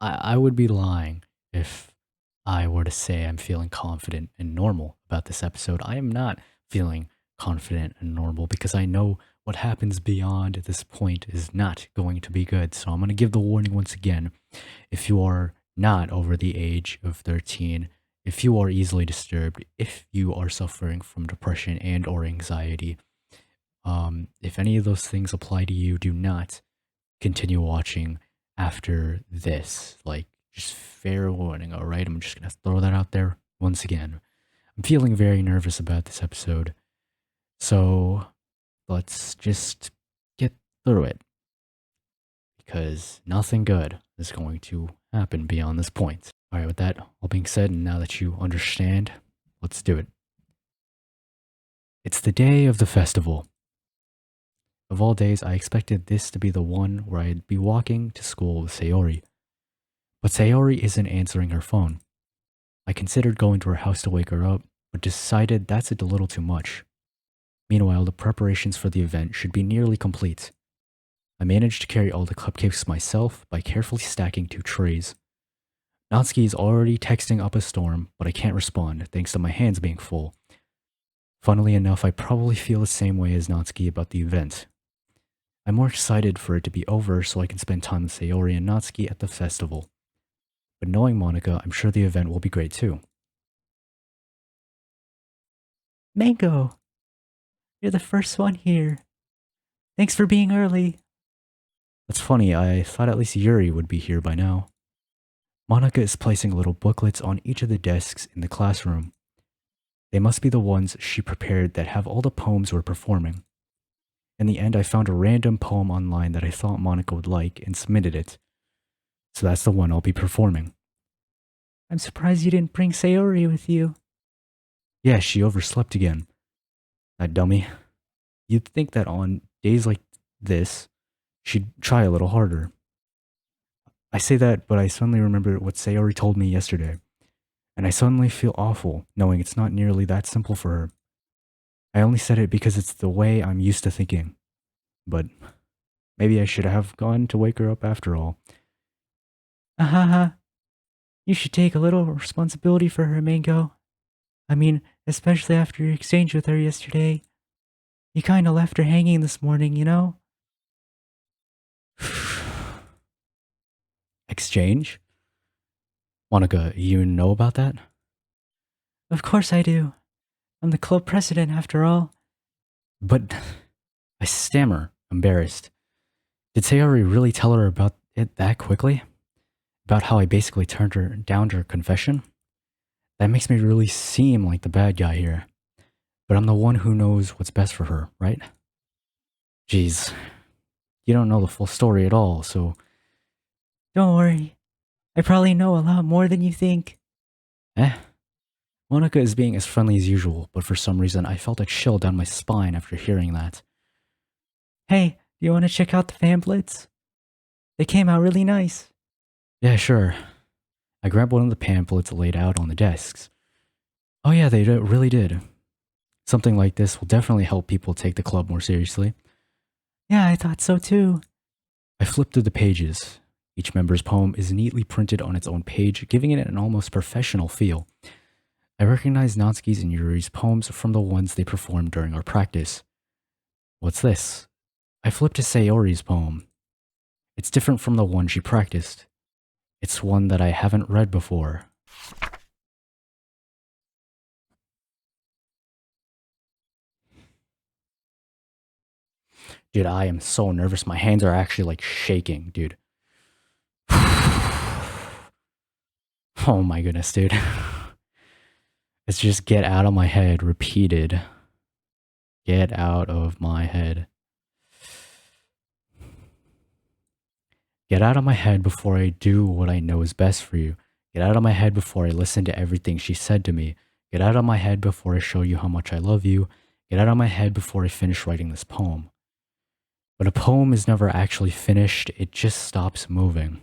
I would be lying if I were to say I'm feeling confident and normal about this episode. I am not feeling confident and normal because I know what happens beyond this point is not going to be good. So I'm going to give the warning once again. If you are not over the age of 13, if you are easily disturbed, if you are suffering from depression and or anxiety, if any of those things apply to you, do not continue watching after this. Like, just fair warning, all right? I'm just gonna throw that out there once again. I'm feeling very nervous about this episode, so let's just get through it because nothing good is going to happen beyond this point. All right, with that all being said, and now that you understand, let's do it. It's the day of the festival. Of all days, I expected this to be the one where I'd be walking to school with Sayori. But Sayori isn't answering her phone. I considered going to her house to wake her up, but decided that's a little too much. Meanwhile, the preparations for the event should be nearly complete. I managed to carry all the cupcakes myself by carefully stacking 2 trays. Natsuki is already texting up a storm, but I can't respond thanks to my hands being full. Funnily enough, I probably feel the same way as Natsuki about the event. I'm more excited for it to be over so I can spend time with Sayori and Natsuki at the festival. But knowing Monica, I'm sure the event will be great too. Mango, you're the first one here. Thanks for being early. That's funny, I thought at least Yuri would be here by now. Monica is placing little booklets on each of the desks in the classroom. They must be the ones she prepared that have all the poems we're performing. In the end, I found a random poem online that I thought Monica would like and submitted it. So that's the one I'll be performing. I'm surprised you didn't bring Sayori with you. Yeah, she overslept again. That dummy. You'd think that on days like this, she'd try a little harder. I say that, but I suddenly remember what Sayori told me yesterday, and I suddenly feel awful knowing it's not nearly that simple for her. I only said it because it's the way I'm used to thinking. But maybe I should have gone to wake her up after all. Ahaha. You should take a little responsibility for her, Mango. I mean, especially after your exchange with her yesterday. You kinda left her hanging this morning, you know? Exchange? Monica, you know about that? Of course I do. I'm the club president after all. But I stammer, embarrassed. Did Sayori really tell her about it that quickly? About how I basically turned her down to her confession? That makes me really seem like the bad guy here. But I'm the one who knows what's best for her, right? Jeez, you don't know the full story at all, so... Don't worry. I probably know a lot more than you think. Eh? Monica is being as friendly as usual, but for some reason I felt a chill down my spine after hearing that. Hey, do you want to check out the pamphlets? They came out really nice. Yeah, sure. I grabbed one of the pamphlets laid out on the desks. Oh yeah, they really did. Something like this will definitely help people take the club more seriously. Yeah, I thought so too. I flipped through the pages. Each member's poem is neatly printed on its own page, giving it an almost professional feel. I recognized Natsuki's and Yuri's poems from the ones they performed during our practice. What's this? I flipped to Sayori's poem. It's different from the one she practiced. It's one that I haven't read before. Dude, I am so nervous. My hands are actually like shaking, dude. Oh my goodness, dude. It's just get out of my head, repeated. Get out of my head. Get out of my head before I do what I know is best for you. Get out of my head before I listen to everything she said to me. Get out of my head before I show you how much I love you. Get out of my head before I finish writing this poem. But a poem is never actually finished, it just stops moving.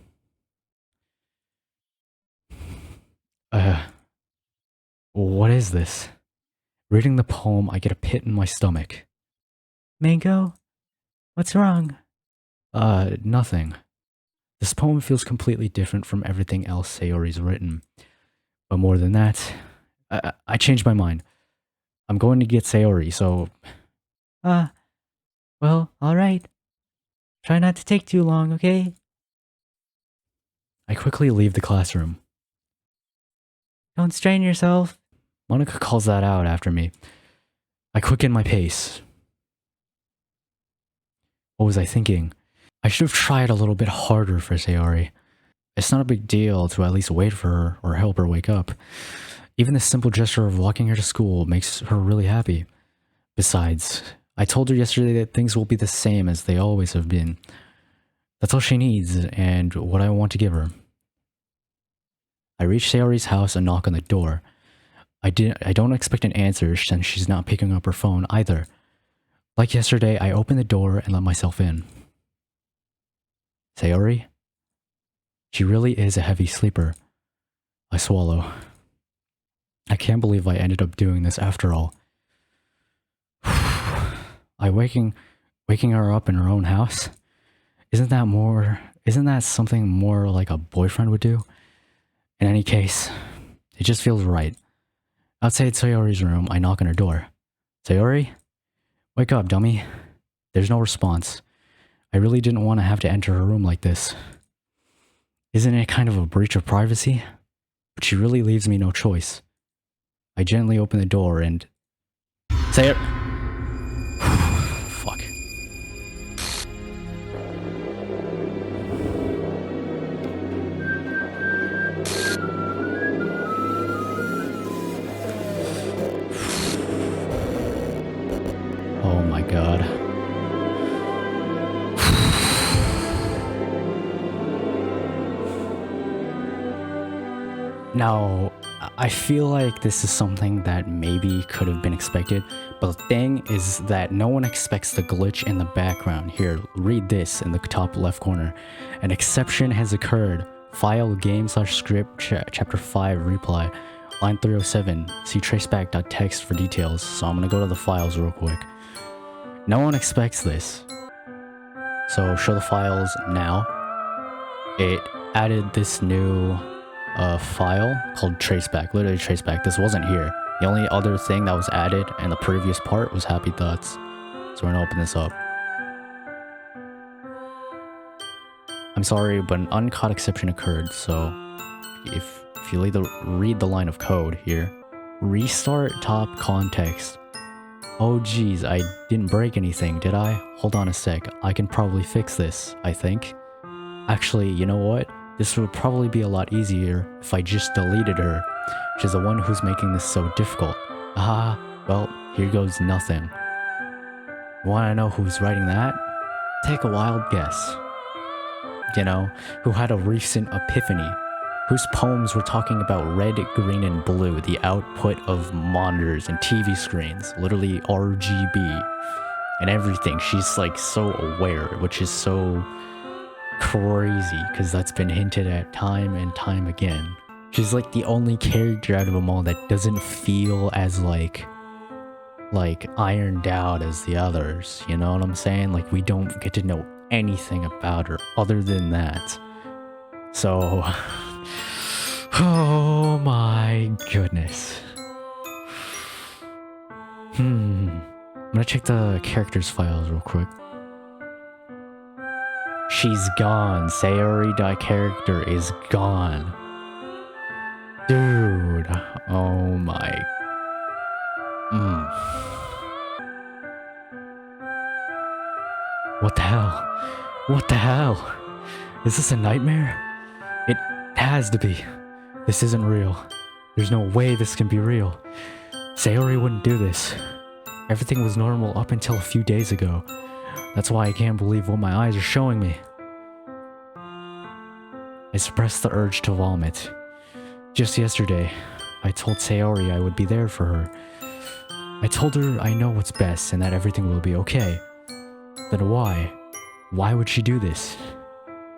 What is this? Reading the poem, I get a pit in my stomach. Mango? What's wrong? Nothing. This poem feels completely different from everything else Sayori's written. But more than that, I changed my mind. I'm going to get Sayori, so... Well, alright. Try not to take too long, okay? I quickly leave the classroom. Don't strain yourself. Monica calls that out after me. I quicken my pace. What was I thinking? I should have tried a little bit harder for Sayori. It's not a big deal to at least wait for her or help her wake up. Even the simple gesture of walking her to school makes her really happy. Besides, I told her yesterday that things will be the same as they always have been. That's all she needs and what I want to give her. I reach Sayori's house and knock on the door. I don't expect an answer since she's not picking up her phone either. Like yesterday, I open the door and let myself in. Sayori? She really is a heavy sleeper. I swallow. I can't believe I ended up doing this after all. Waking her up in her own house? Isn't that something more like a boyfriend would do? In any case, it just feels right. Outside Sayori's room, I knock on her door. Sayori? Wake up, dummy. There's no response. I really didn't want to have to enter her room like this. Isn't it kind of a breach of privacy? But she really leaves me no choice. I gently open the door and... Fuck. Oh my god. Now, I feel like this is something that maybe could have been expected, but the thing is that no one expects the glitch in the background. Here, read this in the top left corner. An exception has occurred. File game/script chapter 5 reply. Line 307. See traceback.txt for details. So I'm gonna go to the files real quick. No one expects this. So show the files now. It added this new file called traceback, literally traceback. This wasn't here. The only other thing that was added in the previous part was happy thoughts. So we're gonna open this up. I'm sorry, but an uncaught exception occurred. So if you read the line of code here, restart top context. Oh geez, I didn't break anything, did I? Hold on a sec, I can probably fix this, I think. Actually, you know what? This would probably be a lot easier if I just deleted her. She's the one who's making this so difficult. Well, here goes nothing. Wanna know who's writing that? Take a wild guess. You know, who had a recent epiphany, whose poems were talking about red, green, and blue, the output of monitors and TV screens, literally RGB and everything. She's like so aware, which is so crazy because that's been hinted at time and time again. She's like the only character out of them all that doesn't feel as like ironed out as the others, you know what I'm saying? Like we don't get to know anything about her other than that. So oh my goodness. I'm gonna check the characters files real quick. She's gone. Sayori.character is gone. Dude. Oh my. What the hell? What the hell? Is this a nightmare? It has to be. This isn't real. There's no way this can be real. Sayori wouldn't do this. Everything was normal up until a few days ago. That's why I can't believe what my eyes are showing me. I suppressed the urge to vomit. Just yesterday, I told Sayori I would be there for her. I told her I know what's best and that everything will be okay. Then why? Why would she do this?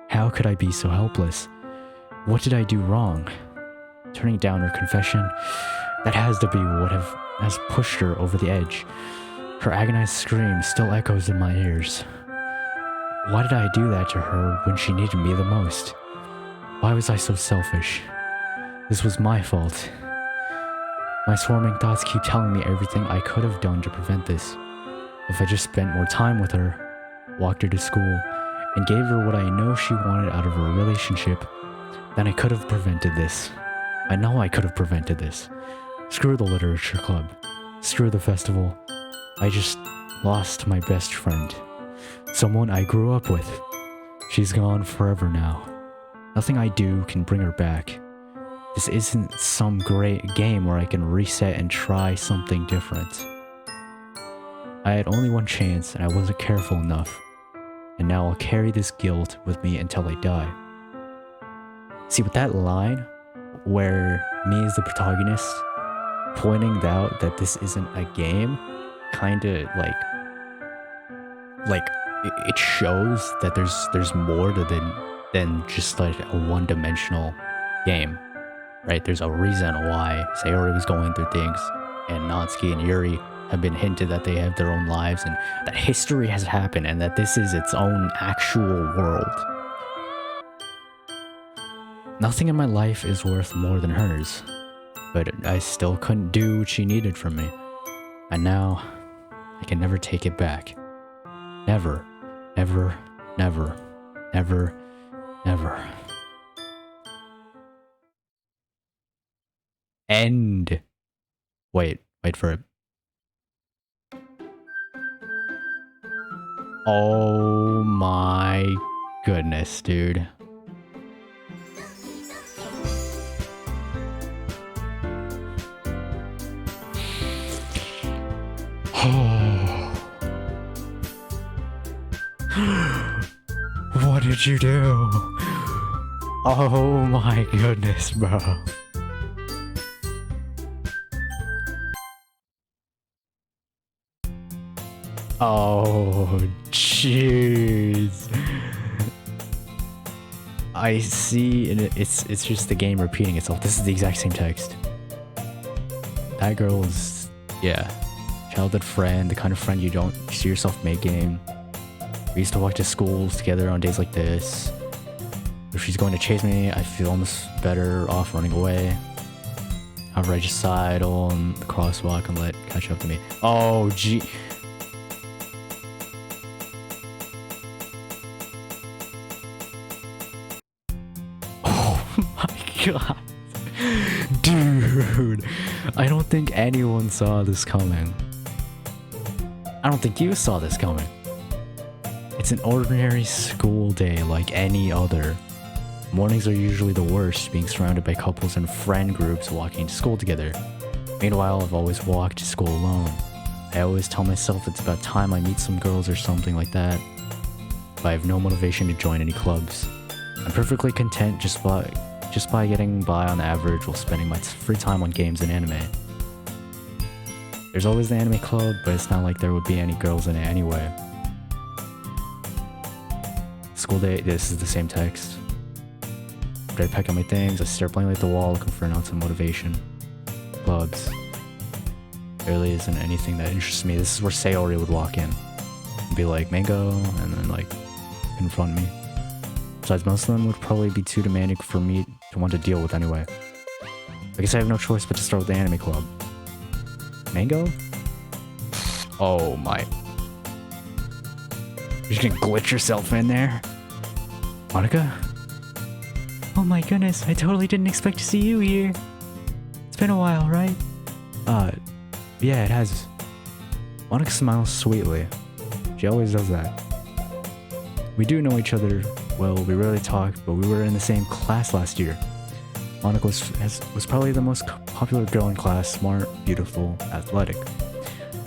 How could I be so helpless? What did I do wrong? Turning down her confession? That has to be what has pushed her over the edge. Her agonized scream still echoes in my ears. Why did I do that to her when she needed me the most? Why was I so selfish? This was my fault. My swarming thoughts keep telling me everything I could have done to prevent this. If I just spent more time with her, walked her to school, and gave her what I know she wanted out of our relationship, then I could have prevented this. I know I could have prevented this. Screw the literature club. Screw the festival. I just lost my best friend. Someone I grew up with. She's gone forever now. Nothing I do can bring her back. This isn't some great game where I can reset and try something different. I had only one chance and I wasn't careful enough. And now I'll carry this guilt with me until I die. See, with that line, where me as the protagonist pointing out that this isn't a game, kinda like it shows that there's more to than just like a one-dimensional game, right? There's a reason why Sayori was going through things, and Natsuki and Yuri have been hinted that they have their own lives, and that history has happened, and that this is its own actual world. Nothing in my life is worth more than hers, but I still couldn't do what she needed from me, and now I can never take it back. Never, never, never, never, never. End. Wait for it. Oh my goodness, dude. What did you do? Oh my goodness, bro. Oh, jeez. I see, and it's just the game repeating itself. This is the exact same text. That girl is, yeah, childhood friend, the kind of friend you don't see yourself making. We used to walk to schools together on days like this. If she's going to chase me, I feel almost better off running away. However, I just sidle on the crosswalk and let it catch up to me. Oh, gee. God, dude, I don't think anyone saw this coming. I don't think you saw this coming. It's an ordinary school day like any other. Mornings are usually the worst, being surrounded by couples and friend groups walking to school together. Meanwhile, I've always walked to school alone. I always tell myself it's about time I meet some girls or something like that. But I have no motivation to join any clubs. I'm perfectly content just by getting by on average while spending my free time on games and anime. There's always the anime club, but it's not like there would be any girls in it anyway. School day, this is the same text. After I pack up my things, I start blankly at the wall looking for an ounce of motivation. Clubs. There really isn't anything that interests me. This is where Sayori would walk in and be like, Mango, and then like confront me. Besides, most of them would probably be too demanding for me to want to deal with anyway. I guess I have no choice but to start with the anime club. Mango? Oh my. You're just gonna glitch yourself in there? Monica? Oh my goodness, I totally didn't expect to see you here. It's been a while, right? Yeah, it has. Monica smiles sweetly. She always does that. We do know each other well, we rarely talk, but we were in the same class last year. Monica was probably the most popular girl in class, smart, beautiful, athletic.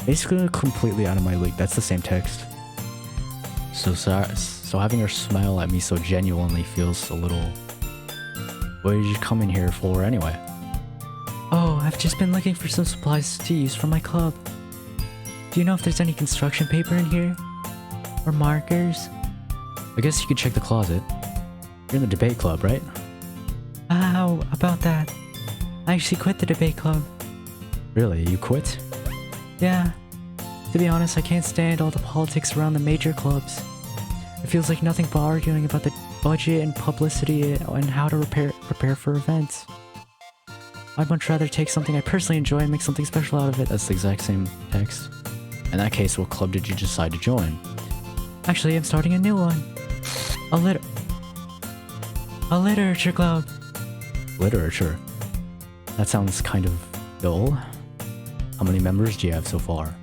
Basically completely out of my league. That's the same text. So having her smile at me so genuinely feels a little... What did you come in here for anyway? Oh, I've just been looking for some supplies to use for my club. Do you know if there's any construction paper in here? Or markers? I guess you could check the closet. You're in the debate club, right? How about that? I actually quit the debate club. Really? You quit? Yeah. To be honest, I can't stand all the politics around the major clubs. It feels like nothing but arguing about the budget and publicity and how to prepare for events. I'd much rather take something I personally enjoy and make something special out of it. That's the exact same text. In that case, what club did you decide to join? Actually, I'm starting a new one. A literature club. Literature? That sounds kind of dull. How many members do you have so far?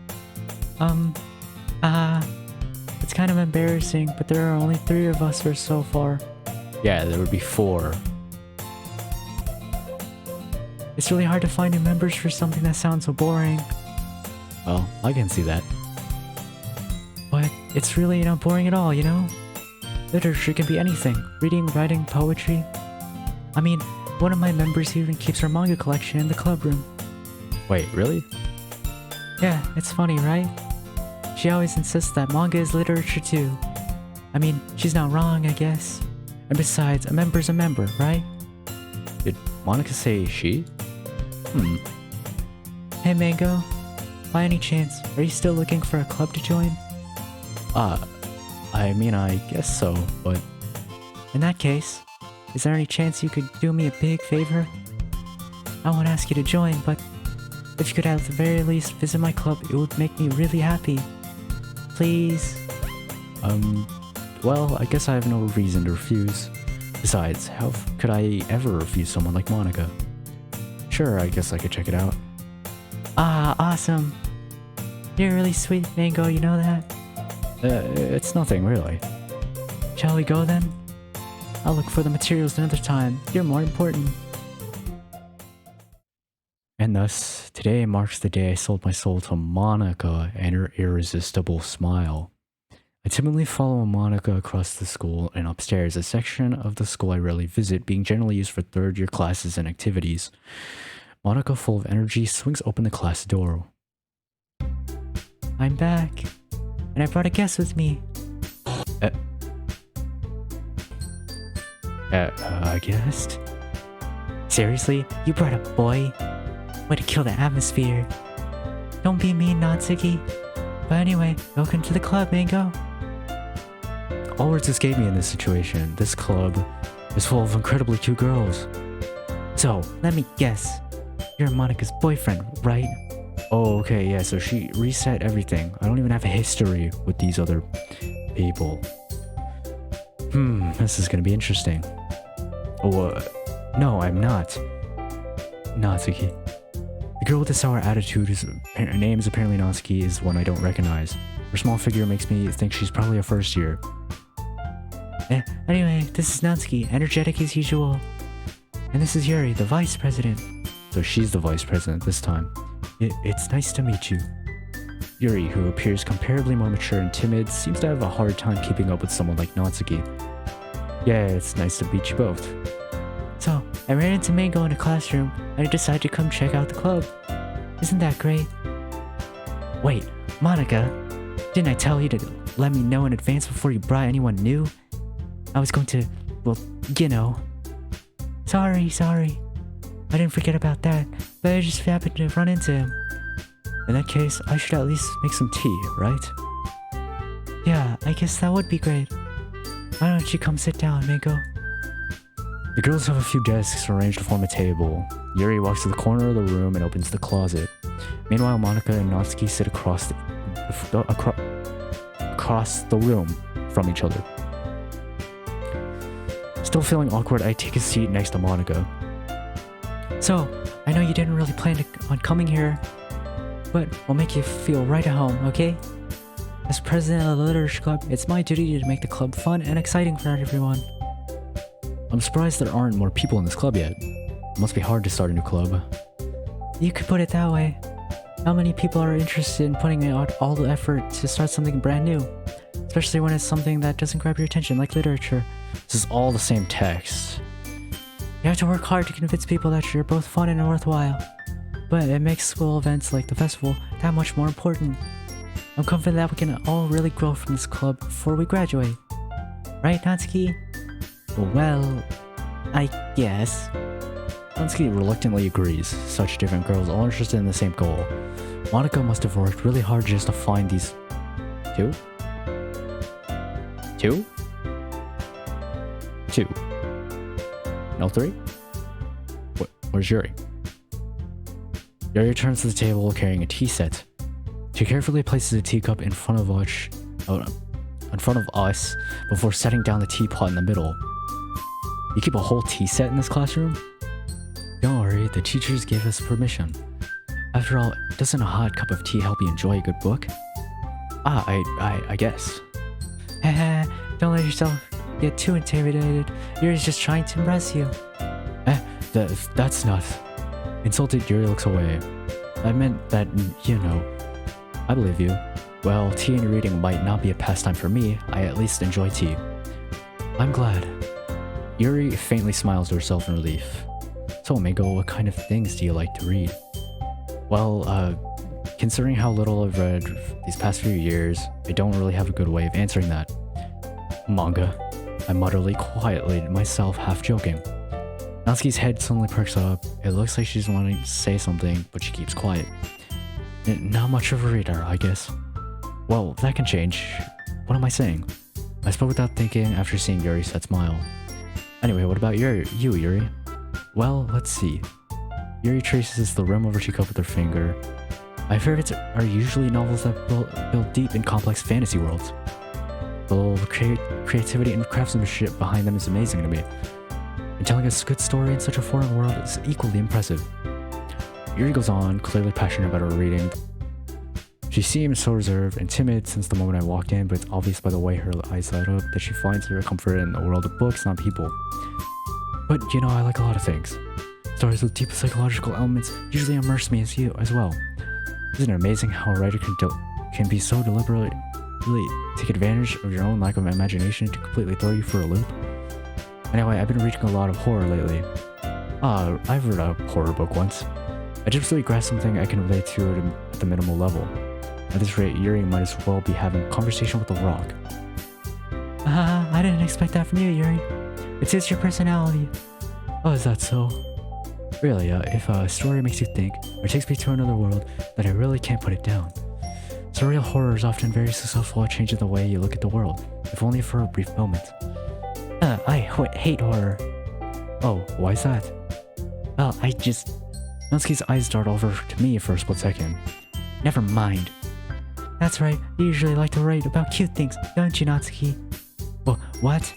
It's kind of embarrassing, but there are only 3 of us so far. Yeah, there would be 4. It's really hard to find new members for something that sounds so boring. Well, I can see that. But it's really not boring at all, you know? Literature can be anything. Reading, writing, poetry. I mean, one of my members even keeps her manga collection in the club room. Wait, really? Yeah, it's funny, right? She always insists that manga is literature too. I mean, she's not wrong, I guess. And besides, a member's a member, right? Did Monica say she? Hey Mango, by any chance, are you still looking for a club to join? I mean, I guess so, but... In that case, is there any chance you could do me a big favor? I won't ask you to join, but if you could at the very least visit my club, it would make me really happy. Please? Well, I guess I have no reason to refuse. Besides, how could I ever refuse someone like Monica? Sure, I guess I could check it out. Ah, awesome. You're really sweet, Mango, you know that? It's nothing, really. Shall we go then? I'll look for the materials another time. You're more important. And thus, today marks the day I sold my soul to Monica and her irresistible smile. I timidly follow Monica across the school and upstairs, a section of the school I rarely visit, being generally used for third-year classes and activities. Monica, full of energy, swings open the class door. I'm back, and I brought a guest with me. A guest? Seriously? You brought a boy? Way to kill the atmosphere. Don't be mean, Natsuki. But anyway, welcome to the club, Mango. All words escape me in this situation. This club is full of incredibly cute girls. So, let me guess. You're Monica's boyfriend, right? Oh, okay, yeah, so she reset everything. I don't even have a history with these other people. This is gonna be interesting. Oh, no, I'm not. Natsuki. The girl with the sour attitude, her name is apparently Natsuki, is one I don't recognize. Her small figure makes me think she's probably a first year. Anyway, this is Natsuki, energetic as usual. And this is Yuri, the vice president. So she's the vice president this time. It's nice to meet you. Yuri, who appears comparably more mature and timid, seems to have a hard time keeping up with someone like Natsuki. Yeah, it's nice to meet you both. So, I ran into Mango in a classroom, and I decided to come check out the club. Isn't that great? Wait, Monica, didn't I tell you to let me know in advance before you brought anyone new? I was going to, well, you know. Sorry. I didn't forget about that, but I just happened to run into him. In that case, I should at least make some tea, right? Yeah, I guess that would be great. Why don't you come sit down, Mango? The girls have a few desks arranged to form a table. Yuri walks to the corner of the room and opens the closet. Meanwhile, Monica and Natsuki sit across the room from each other. Still feeling awkward, I take a seat next to Monica. So, I know you didn't really plan on coming here, but we'll make you feel right at home, okay? As president of the Literature Club, it's my duty to make the club fun and exciting for everyone. I'm surprised there aren't more people in this club yet. It must be hard to start a new club. You could put it that way. How many people are interested in putting out all the effort to start something brand new? Especially when it's something that doesn't grab your attention, like literature. This is all the same text. You have to work hard to convince people that you're both fun and worthwhile. But it makes school events like the festival that much more important. I'm confident that we can all really grow from this club before we graduate. Right, Natsuki? Well, I guess. Natsuki reluctantly agrees. Such different girls all interested in the same goal. Monica must have worked really hard just to find these... 2? 2. No 3? Where's Yuri? Yuri returns to the table carrying a tea set. She carefully places a teacup in front of us before setting down the teapot in the middle. You keep a whole tea set in this classroom? Don't worry, the teachers gave us permission. After all, doesn't a hot cup of tea help you enjoy a good book? I guess. Haha, don't let yourself get too intimidated. Yuri's just trying to impress you. That's not... Insulted, Yuri looks away. I meant that, you know... I believe you. Well, tea and reading might not be a pastime for me. I at least enjoy tea. I'm glad. Yuri faintly smiles to herself in relief. So, Mingo, what kind of things do you like to read? Well, considering how little I've read these past few years, I don't really have a good way of answering that. Manga. I muttered quietly to myself, half joking. Natsuki's head suddenly perks up. It looks like she's wanting to say something, but she keeps quiet. Not much of a reader, I guess. Well, that can change. What am I saying? I spoke without thinking after seeing Yuri's sad smile. Anyway, what about you, Yuri? Well, let's see. Yuri traces the rim of her teacup with her finger. My favorites are usually novels that build deep and complex fantasy worlds. The creativity and craftsmanship behind them is amazing to me. And telling us a good story in such a foreign world is equally impressive. Yuri goes on, clearly passionate about her reading. She seems so reserved and timid since the moment I walked in, but it's obvious by the way her eyes light up that she finds her comfort in the world of books, not people. But, you know, I like a lot of things. Stories with deep psychological elements usually immerse me as well. Isn't it amazing how a writer can be so deliberately take advantage of your own lack of imagination to completely throw you for a loop? Anyway, I've been reading a lot of horror lately. I've read a horror book once. I just really grasped something I can relate to at the minimal level. At this rate, Yuri might as well be having a conversation with a rock. I didn't expect that from you, Yuri. It suits your personality. Oh, is that so? Really, if a story makes you think, or takes me to another world, then I really can't put it down. Surreal horror is often very successful at changing the way you look at the world, if only for a brief moment. I hate horror. Oh, why is that? Well, Natsuki's eyes dart over to me for a split second. Never mind. That's right, you usually like to write about cute things, don't you, Natsuki? Well, what?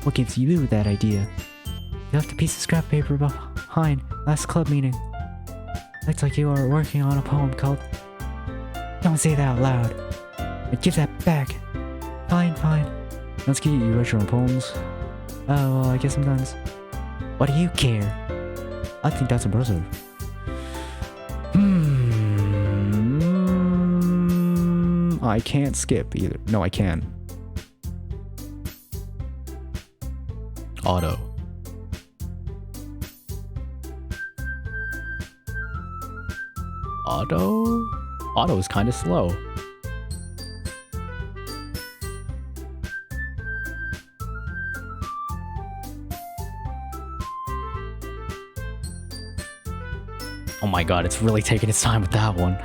What gives you that idea? You left a piece of scrap paper behind last club meeting. Looks like you are working on a poem called... Don't say that out loud. But give that back. Fine. Natsuki, you write your own poems? Oh, well, I guess sometimes. What do you care? I think that's impressive. I can't skip either. No, I can. Auto. Auto is kind of slow. Oh my god, it's really taking its time with that one.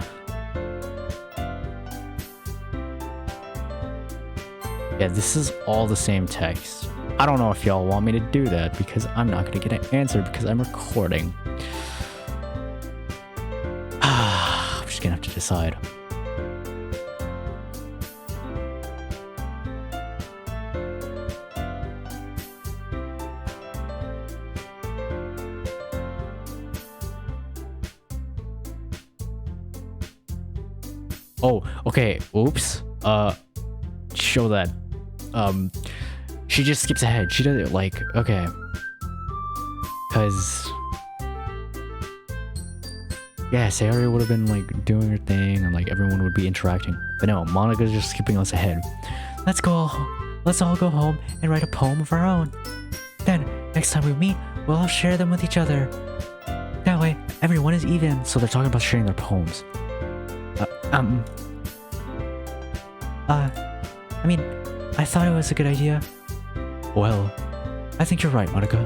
Yeah, this is all the same text. I don't know if y'all want me to do that because I'm not gonna get an answer because I'm recording. I'm just gonna have to decide. Oh, okay, oops. Show that. She just skips ahead. She does it like, okay. Cause yeah, Sayori would have been like doing her thing and like everyone would be interacting. But no, Monika's just skipping us ahead. Let's all go home and write a poem of our own. Then, next time we meet, we'll all share them with each other. That way, everyone is even. So they're talking about sharing their poems. I mean, I thought it was a good idea. Well, I think you're right, Monika.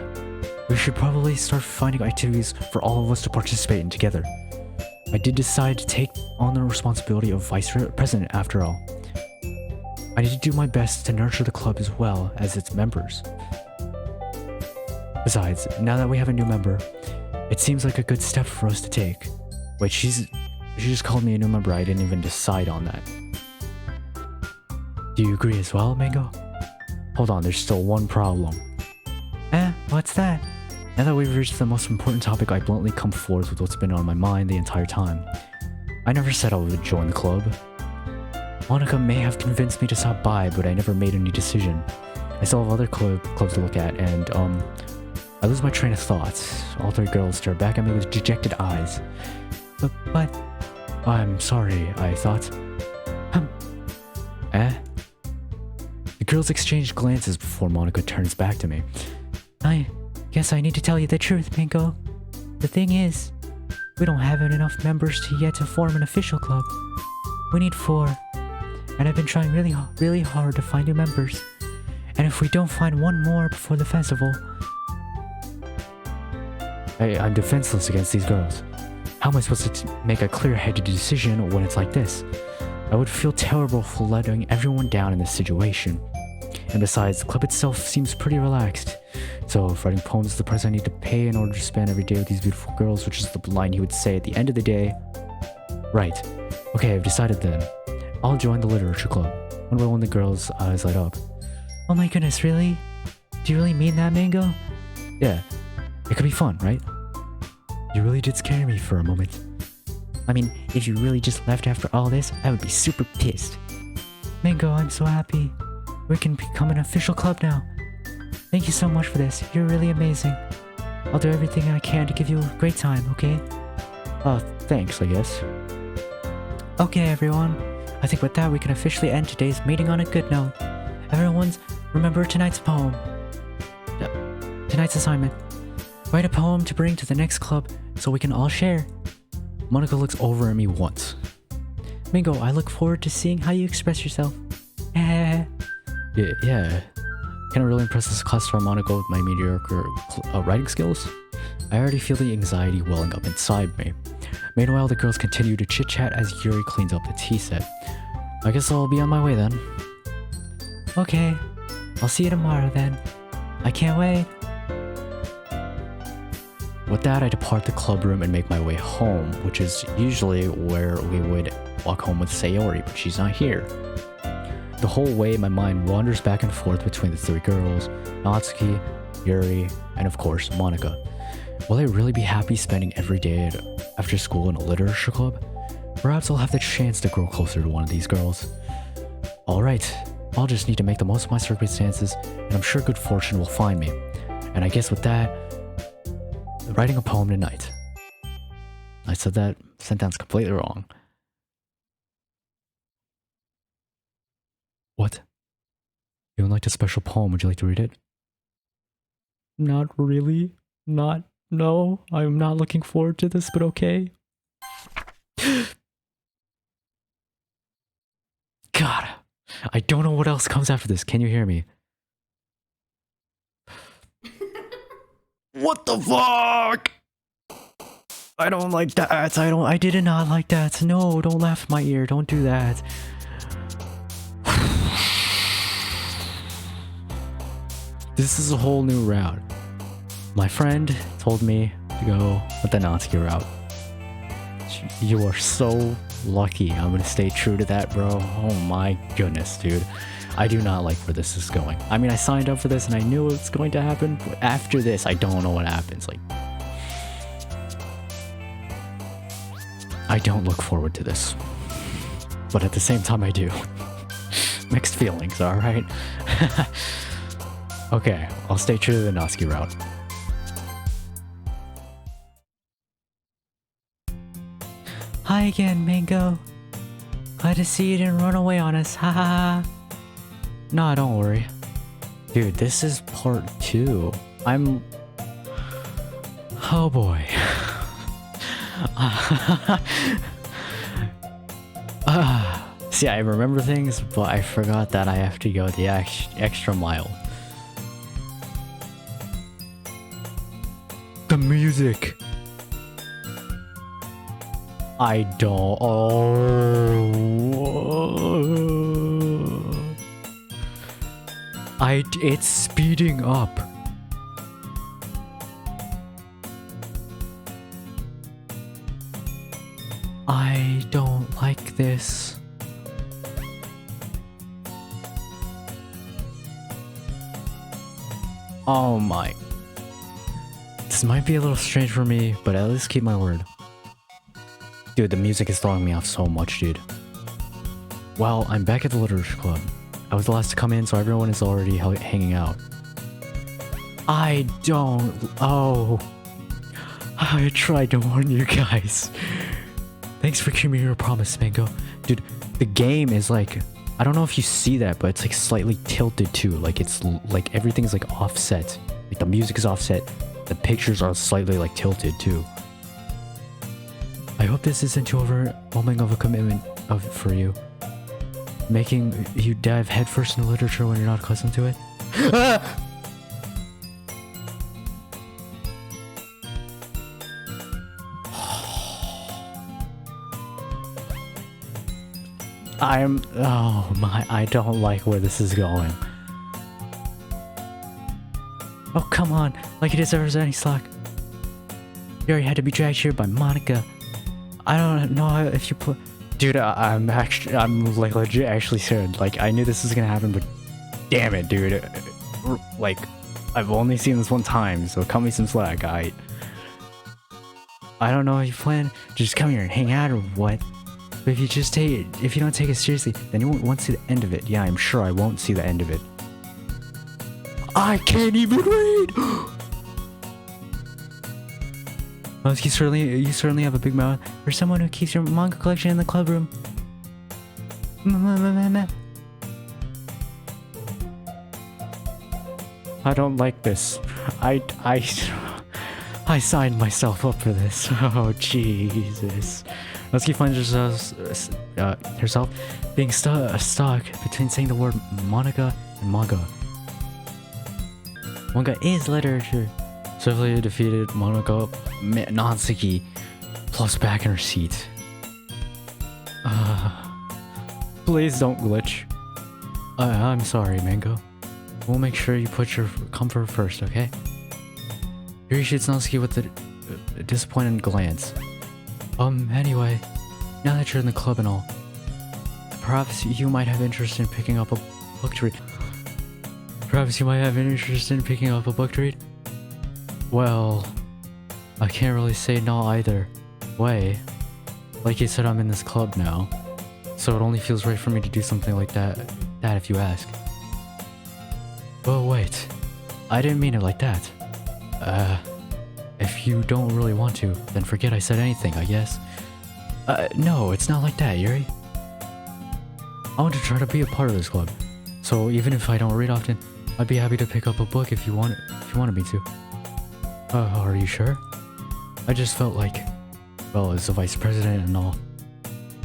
We should probably start finding activities for all of us to participate in together. I did decide to take on the responsibility of vice president after all. I need to do my best to nurture the club as well as its members. Besides, now that we have a new member, it seems like a good step for us to take. Wait, she just called me a new member. I didn't even decide on that. Do you agree as well, Mango? Hold on, there's still one problem. What's that? Now that we've reached the most important topic, I bluntly come forth with what's been on my mind the entire time. I never said I would join the club. Monica may have convinced me to stop by, but I never made any decision. I still have other clubs to look at, and I lose my train of thoughts. All three girls stare back at me with dejected eyes. But I'm sorry, I thought. The girls exchange glances before Monica turns back to me. I guess I need to tell you the truth, Mango. The thing is, we don't have enough members yet to form an official club. We need 4. And I've been trying really hard to find new members. And if we don't find one more before the festival... I'm defenseless against these girls. How am I supposed to make a clear-headed decision when it's like this? I would feel terrible for letting everyone down in this situation. And besides, the club itself seems pretty relaxed. So if writing poems is the price I need to pay in order to spend every day with these beautiful girls, which is the line he would say at the end of the day... Right. Okay, I've decided then. I'll join the literature club. Wonder when the girls' eyes light up. Oh my goodness, really? Do you really mean that, Mango? Yeah. It could be fun, right? You really did scare me for a moment. I mean, if you really just left after all this, I would be super pissed. Mango, I'm so happy. We can become an official club now. Thank you so much for this. You're really amazing. I'll do everything I can to give you a great time, okay? Thanks, I guess. Okay, everyone. I think with that, we can officially end today's meeting on a good note. Everyone's remember tonight's poem. Tonight's assignment. Write a poem to bring to the next club so we can all share. Monica looks over at me once. Mango, I look forward to seeing how you express yourself. Yeah. Can I really impress this class star Monica with my mediocre writing skills? I already feel the anxiety welling up inside me. Meanwhile, the girls continue to chit-chat as Yuri cleans up the tea set. I guess I'll be on my way then. Okay, I'll see you tomorrow then. I can't wait. With that, I depart the club room and make my way home, which is usually where we would walk home with Sayori, but she's not here. The whole way, my mind wanders back and forth between the 3 girls, Natsuki, Yuri, and of course, Monica. Will I really be happy spending every day after school in a literature club? Perhaps I'll have the chance to grow closer to one of these girls. Alright, I'll just need to make the most of my circumstances, and I'm sure good fortune will find me. And I guess with that, writing a poem tonight. I said that sentence completely wrong. What? You would like a special poem, would you like to read it? Not really. No, I'm not looking forward to this, but okay. God, I don't know what else comes after this. Can you hear me? What the fuck? I don't like that. I did not like that. No, don't laugh in my ear. Don't do that. This is a whole new route. My friend told me to go with the Natsuki route. You are so lucky. I'm gonna stay true to that, bro. Oh my goodness, dude. I do not like where this is going. I mean, I signed up for this and I knew it was going to happen, but after this, I don't know what happens. Like, I don't look forward to this. But at the same time, I do. Mixed feelings, alright? Okay, I'll stay true to the Natsuki route. Hi again, Mango. Glad to see you didn't run away on us, haha. Nah, don't worry. Dude, this is part 2. Oh boy. See, I remember things, but I forgot that I have to go the extra mile. The music. I don't. It's speeding up. I don't like this. Oh my. This might be a little strange for me, but at least keep my word. Dude, the music is throwing me off so much, dude. Well, I'm back at the literature club. I was the last to come in, so everyone is already hanging out. I don't... Oh. I tried to warn you guys. Thanks for keeping your promise, Mango. Dude, the game is like... I don't know if you see that, but it's like slightly tilted too. Like it's like everything's like offset. Like the music is offset. The pictures are slightly like tilted too. I hope this isn't too overwhelming of a commitment for you. Making you dive headfirst into literature when you're not accustomed to it. Oh my, I don't like where this is going. Oh, come on, like he deserves any slack. Yuri had to be dragged here by Monica. I don't know if you put... Dude, I'm like legit actually scared. Like, I knew this was gonna happen, but damn it, dude. Like, I've only seen this one time, so cut me some slack, I don't know if you plan to just come here and hang out or what. But if you don't take it seriously, then you won't see the end of it. Yeah, I'm sure I won't see the end of it. I can't even read! Well, you certainly have a big mouth for someone who keeps your manga collection in the club room. I don't like this. I signed myself up for this. Oh, Jesus. Natsuki finds herself being stuck between saying the word Monica and manga. Manga is literature. Swiftly defeated Monica, Natsuki plus back in her seat. Please don't glitch. I'm sorry, Mango. We'll make sure you put your comfort first, okay? Yuri shoots Natsuki with a disappointed glance. Anyway, now that you're in the club and all, perhaps you might have interest in picking up a book to read. Well, I can't really say no either way. Like you said, I'm in this club now, so it only feels right for me to do something like that if you ask. But wait, I didn't mean it like that. If you don't really want to, then forget I said anything, I guess. No, it's not like that, Yuri. I want to try to be a part of this club, so even if I don't read often, I'd be happy to pick up a book if you wanted me to. Are you sure? I just felt like, well, as the vice president and all,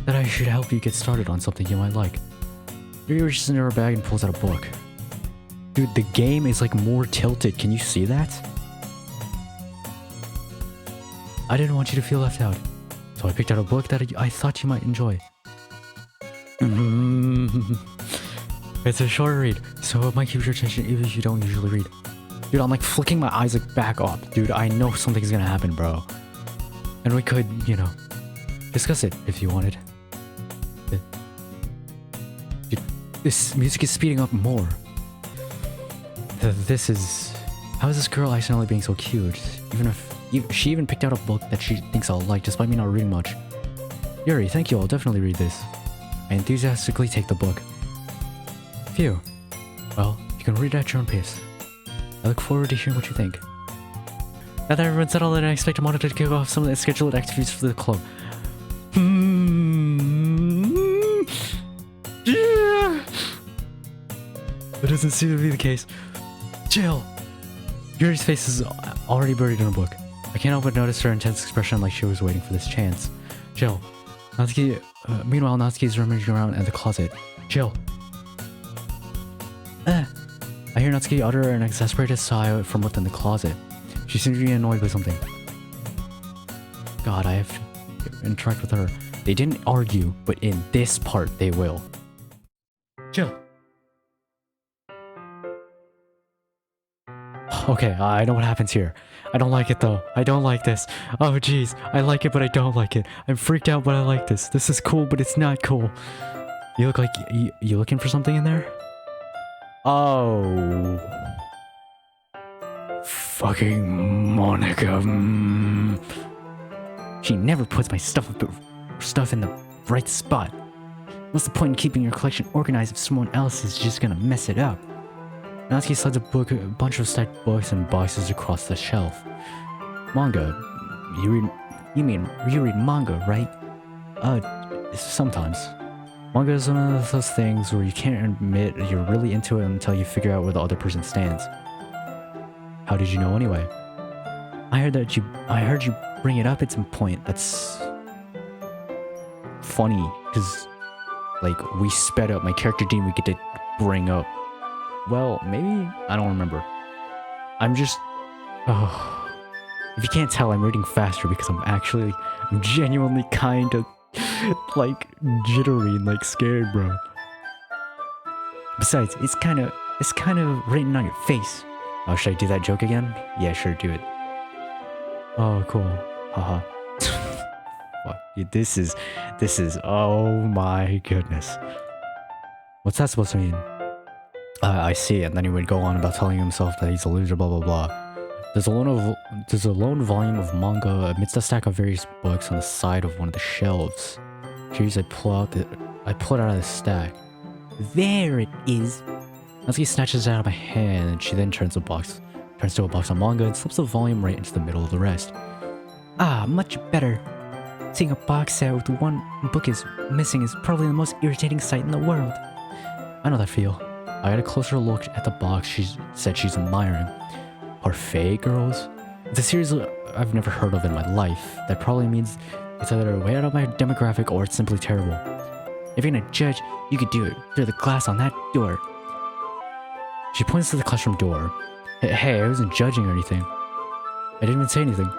that I should help you get started on something you might like. Yuri reaches into her bag and pulls out a book. Dude, the game is like more tilted, can you see that? I didn't want you to feel left out, so I picked out a book that I thought you might enjoy. It's a short read, so it might keep your attention even if you don't usually read. Dude, I'm like flicking my eyes like back up. Dude, I know something's gonna happen, bro. And we could, you know, discuss it if you wanted. Dude, this music is speeding up more. How is this girl accidentally being so cute? She even picked out a book that she thinks I'll like, despite me not reading much. Yuri, thank you, I'll definitely read this. I enthusiastically take the book. Phew. Well, you can read it at your own pace. I look forward to hearing what you think. Now that everyone's settled, I expect Monica to kick off some of the scheduled activities for the club. Yeah. That doesn't seem to be the case. Chill. Yuri's face is already buried in a book. I can't help but notice her intense expression, like she was waiting for this chance. Chill. Meanwhile, Natsuki is rummaging around in the closet. Chill. I hear Natsuki utter an exasperated sigh from within the closet. She seems to be annoyed with something. God, I have to interact with her. They didn't argue, but in this part, they will. Chill. Okay, I know what happens here. I don't like it though. I don't like this. Oh jeez, I like it but I don't like it. I'm freaked out but I like this. This is cool but it's not cool. You look like you looking for something in there? Oh. Fucking Monica. She never puts my stuff in the right spot. What's the point in keeping your collection organized if someone else is just gonna mess it up? Natsuki slides a bunch of stacked books and boxes across the shelf. Manga? You read manga, right? Sometimes. Manga is one of those things where you can't admit you're really into it until you figure out where the other person stands. How did you know anyway? I heard you bring it up at some point. That's funny, because like we sped up. My character didn't get to bring up. Well, maybe? I don't remember. I'm just... Oh. If you can't tell, I'm reading faster because I'm genuinely kind of like jittery and like scared, bro. Besides, it's kind of written on your face. Oh, should I do that joke again? Yeah, sure, do it. Oh, cool. Haha. Fuck, dude, this is, oh my goodness. What's that supposed to mean? I see, and then he would go on about telling himself that he's a loser, blah blah blah. There's a lone volume of manga amidst a stack of various books on the side of one of the shelves. Curious, I pull it out of the stack. There it is. Natsuki snatches it out of my hand, and she then turns to a box of manga and slips the volume right into the middle of the rest. Ah, much better. Seeing a box set with one book is missing is probably the most irritating sight in the world. I know that feel. I got a closer look at the box she said she's admiring. Parfait Girls? It's a series I've never heard of in my life. That probably means it's either way out of my demographic or it's simply terrible. If you're gonna judge, you could do it through the glass on that door. She points to the classroom door. Hey, I wasn't judging or anything. I didn't even say anything.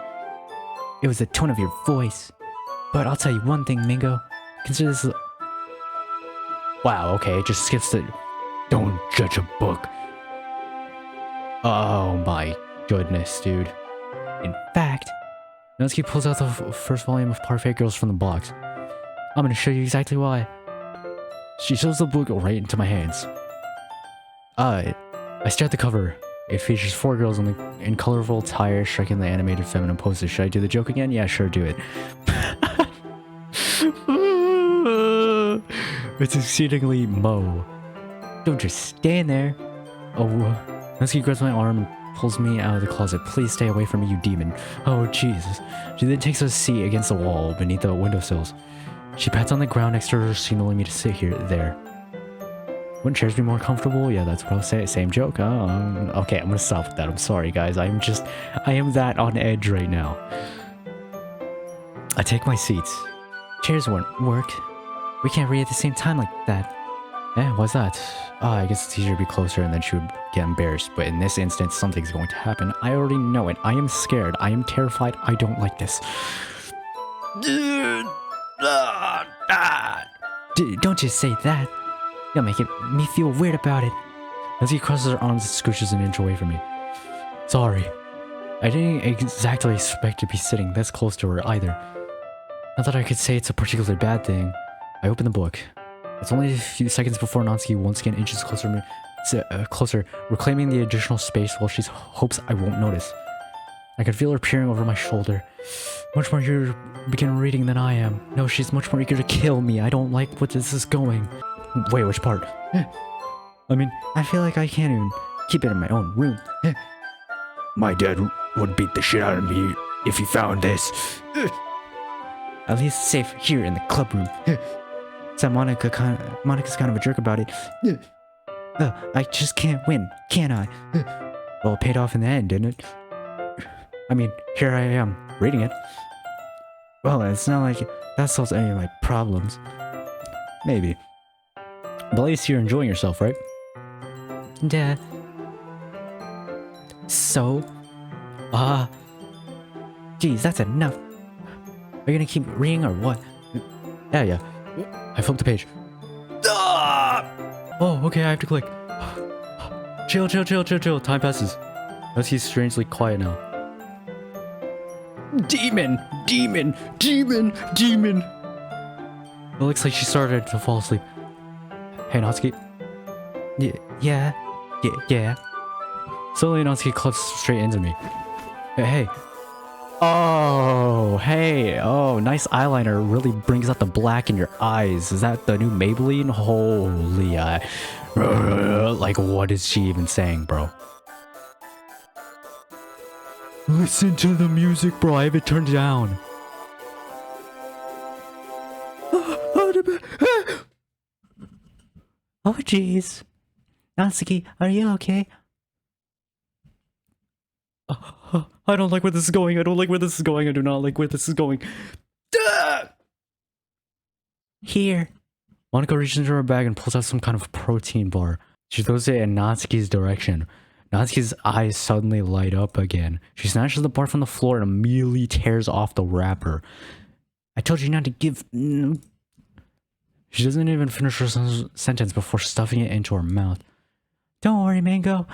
It was the tone of your voice. But I'll tell you one thing, Mingo. Consider this... Wow, okay, it just skips the... Don't judge a book. Oh my goodness, dude. In fact, Natsuki pulls out the first volume of Parfait Girls from the box. I'm gonna show you exactly why. She shows the book right into my hands. I stare at the cover. It features 4 girls in colorful attire striking the animated feminine poses. Should I do the joke again? Yeah, sure, do it. It's exceedingly Mo. Don't just stand there. Oh, Natsuki grabs my arm and pulls me out of the closet. Please stay away from me, you demon. Oh, Jesus. She then takes a seat against the wall beneath the windowsills. She pats on the ground next to her, signaling me to sit there. Wouldn't chairs be more comfortable? Yeah, that's what I'll say. Same joke. Okay, I'm gonna stop with that. I'm sorry, guys. I am that on edge right now. I take my seats. Chairs won't work. We can't read at the same time like that. Eh, what's that? I guess it's easier to be closer and then she would get embarrassed. But in this instance, something's going to happen. I already know it. I am scared. I am terrified. I don't like this. Don't just say that. You'll make me feel weird about it. As he crosses her arms and scooshes an inch away from me. Sorry. I didn't exactly expect to be sitting this close to her either. Not that I could say it's a particularly bad thing. I open the book. It's only a few seconds before Natsuki once again inches closer, reclaiming the additional space while she hopes I won't notice. I can feel her peering over my shoulder. Much more eager to begin reading than I am. No, she's much more eager to kill me. I don't like where this is going. Wait, which part? I mean, I feel like I can't even keep it in my own room. My dad would beat the shit out of me if he found this. At least it's safe here in the club room. So Monica's kind of a jerk about it. I just can't win, can I? Well, it paid off in the end, didn't it? I mean, here I am, reading it. Well, it's not like that solves any of my problems. Maybe. But at least you're enjoying yourself, right? Yeah. So? Geez, that's enough. Are you gonna keep reading or what? Yeah. I flipped the page. Oh, okay, I have to click. Chill. Time passes. Natsuki's strangely quiet now. Demon! Demon! Demon! Demon! It looks like she started to fall asleep. Hey, Natsuki. Yeah. Suddenly, Natsuki clutched straight into me. Hey. Oh, hey. Oh, nice eyeliner. Really brings out the black in your eyes. Is that the new Maybelline? Holy, like, what is she even saying, bro? Listen to the music, bro. I have it turned down. Oh, jeez. Natsuki, are you okay? I don't like where this is going. I don't like where this is going. I do not like where this is going. Here. Monika reaches into her bag and pulls out some kind of protein bar. She throws it in Natsuki's direction. Natsuki's eyes suddenly light up again. She snatches the bar from the floor and immediately tears off the wrapper. I told you not to give... She doesn't even finish her sentence before stuffing it into her mouth. Don't worry, Mango.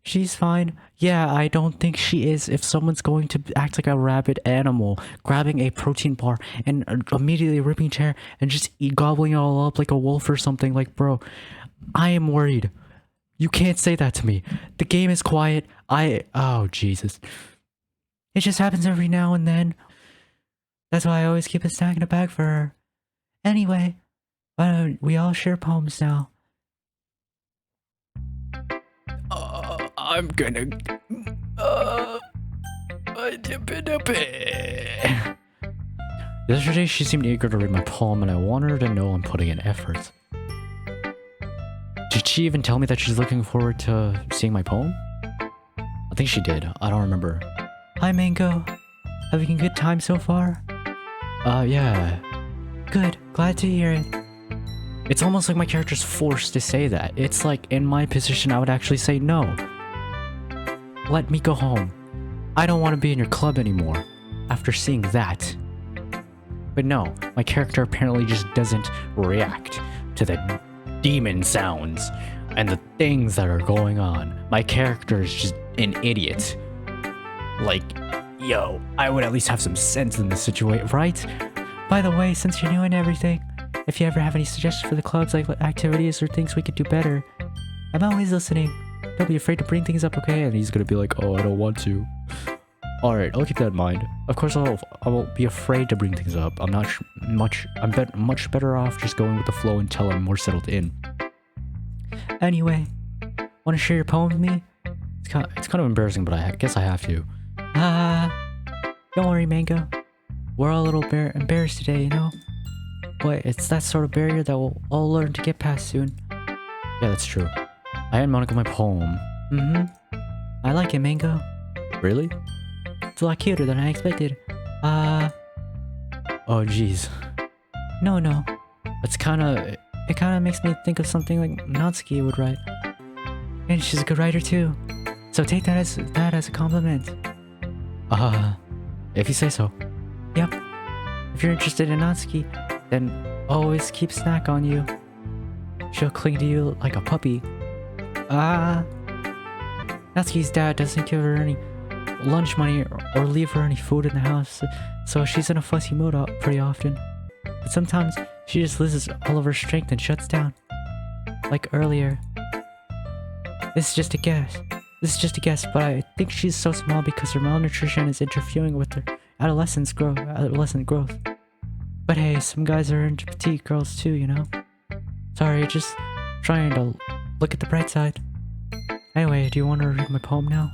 She's fine. Yeah, I don't think she is. If someone's going to act like a rabid animal, grabbing a protein bar and immediately ripping its hair and just gobbling it all up like a wolf or something, like, bro, I am worried. You can't say that to me. The game is quiet. Oh, Jesus. It just happens every now and then. That's why I always keep a snack in a bag for her. Anyway, we all share poems now. I'm gonna... Yesterday, she seemed eager to read my poem, and I wanted her to know I'm putting in effort. Did she even tell me that she's looking forward to seeing my poem? I think she did. I don't remember. Hi, Mango. Having a good time so far? Yeah. Good. Glad to hear it. It's almost like my character's forced to say that. It's like, in my position, I would actually say no. Let me go home. I don't want to be in your club anymore, after seeing that. But no, my character apparently just doesn't react to the demon sounds and the things that are going on. My character is just an idiot. Like, yo, I would at least have some sense in this situation, right? By the way, since you're new and everything, if you ever have any suggestions for the clubs, like activities or things we could do better, I'm always listening. Don't be afraid to bring things up, okay? And he's gonna be like, oh, I don't want to. Alright, I'll keep that in mind. Of course, I won't be afraid to bring things up. I'm not much better off just going with the flow until I'm more settled in. Anyway, want to share your poem with me? It's kind of embarrassing, but I guess I have to. Don't worry, Mango. We're all a little embarrassed today, you know? But it's that sort of barrier that we'll all learn to get past soon. Yeah, that's true. I had Monika my poem. I like it, Mango. Really? It's a lot cuter than I expected. Oh, jeez. No. It kind of makes me think of something like Natsuki would write. And she's a good writer too. So take that as a compliment. If you say so. Yep. If you're interested in Natsuki, then always keep snack on you. She'll cling to you like a puppy. Natsuki's dad doesn't give her any lunch money or leave her any food in the house, so she's in a fussy mood pretty often. But sometimes she just loses all of her strength and shuts down. Like earlier. This is just a guess, but I think she's so small because her malnutrition is interfering with her adolescent growth. But hey, some guys are into petite girls too, you know? Sorry, just trying to look at the bright side. Anyway, do you want to read my poem now?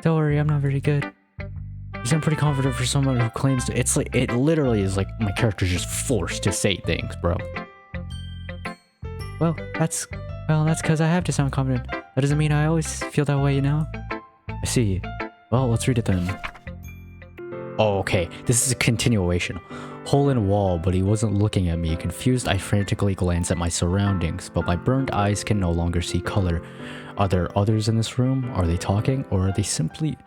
Don't worry, I'm not very good. You sound pretty confident for someone who claims to. It's like, it literally is like my character's just forced to say things, bro. Well, that's because I have to sound confident. That doesn't mean I always feel that way, you know? I see. Well, let's read it then. Oh, okay. This is a continuation. Hole in wall, but he wasn't looking at me. Confused, I frantically glanced at my surroundings, but my burned eyes can no longer see color. Are there others in this room? Are they talking? Or are they simply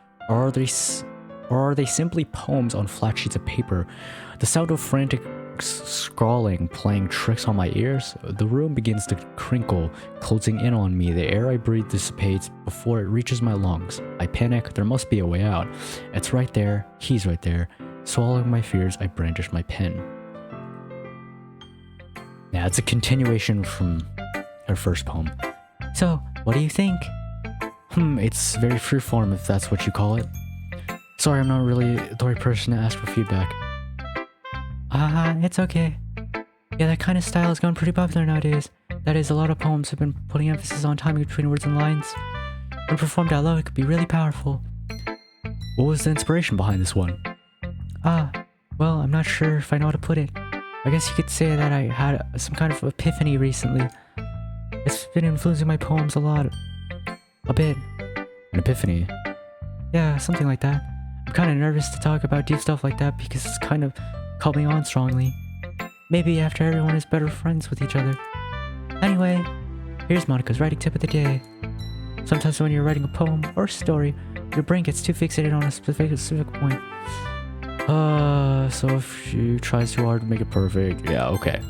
poems on flat sheets of paper? The sound of frantic scrawling, playing tricks on my ears. The room begins to crinkle, closing in on me. The air I breathe dissipates before it reaches my lungs. I panic. There must be a way out. It's right there. He's right there. Swallowing my fears, I brandish my pen. Yeah, it's a continuation from her first poem. So, what do you think? It's very freeform, if that's what you call it. Sorry, I'm not really the right person to ask for feedback. It's okay. Yeah, that kind of style has gone pretty popular nowadays. That is, a lot of poems have been putting emphasis on timing between words and lines. When performed out loud, it could be really powerful. What was the inspiration behind this one? Well, I'm not sure if I know how to put it. I guess you could say that I had some kind of epiphany recently. It's been influencing my poems a lot. A bit. An epiphany? Yeah, something like that. I'm kind of nervous to talk about deep stuff like that because it's kind of caught me on strongly. Maybe after everyone is better friends with each other. Anyway, here's Monica's writing tip of the day. Sometimes when you're writing a poem or a story, your brain gets too fixated on a specific point. So if you try too hard to make it perfect, yeah, okay.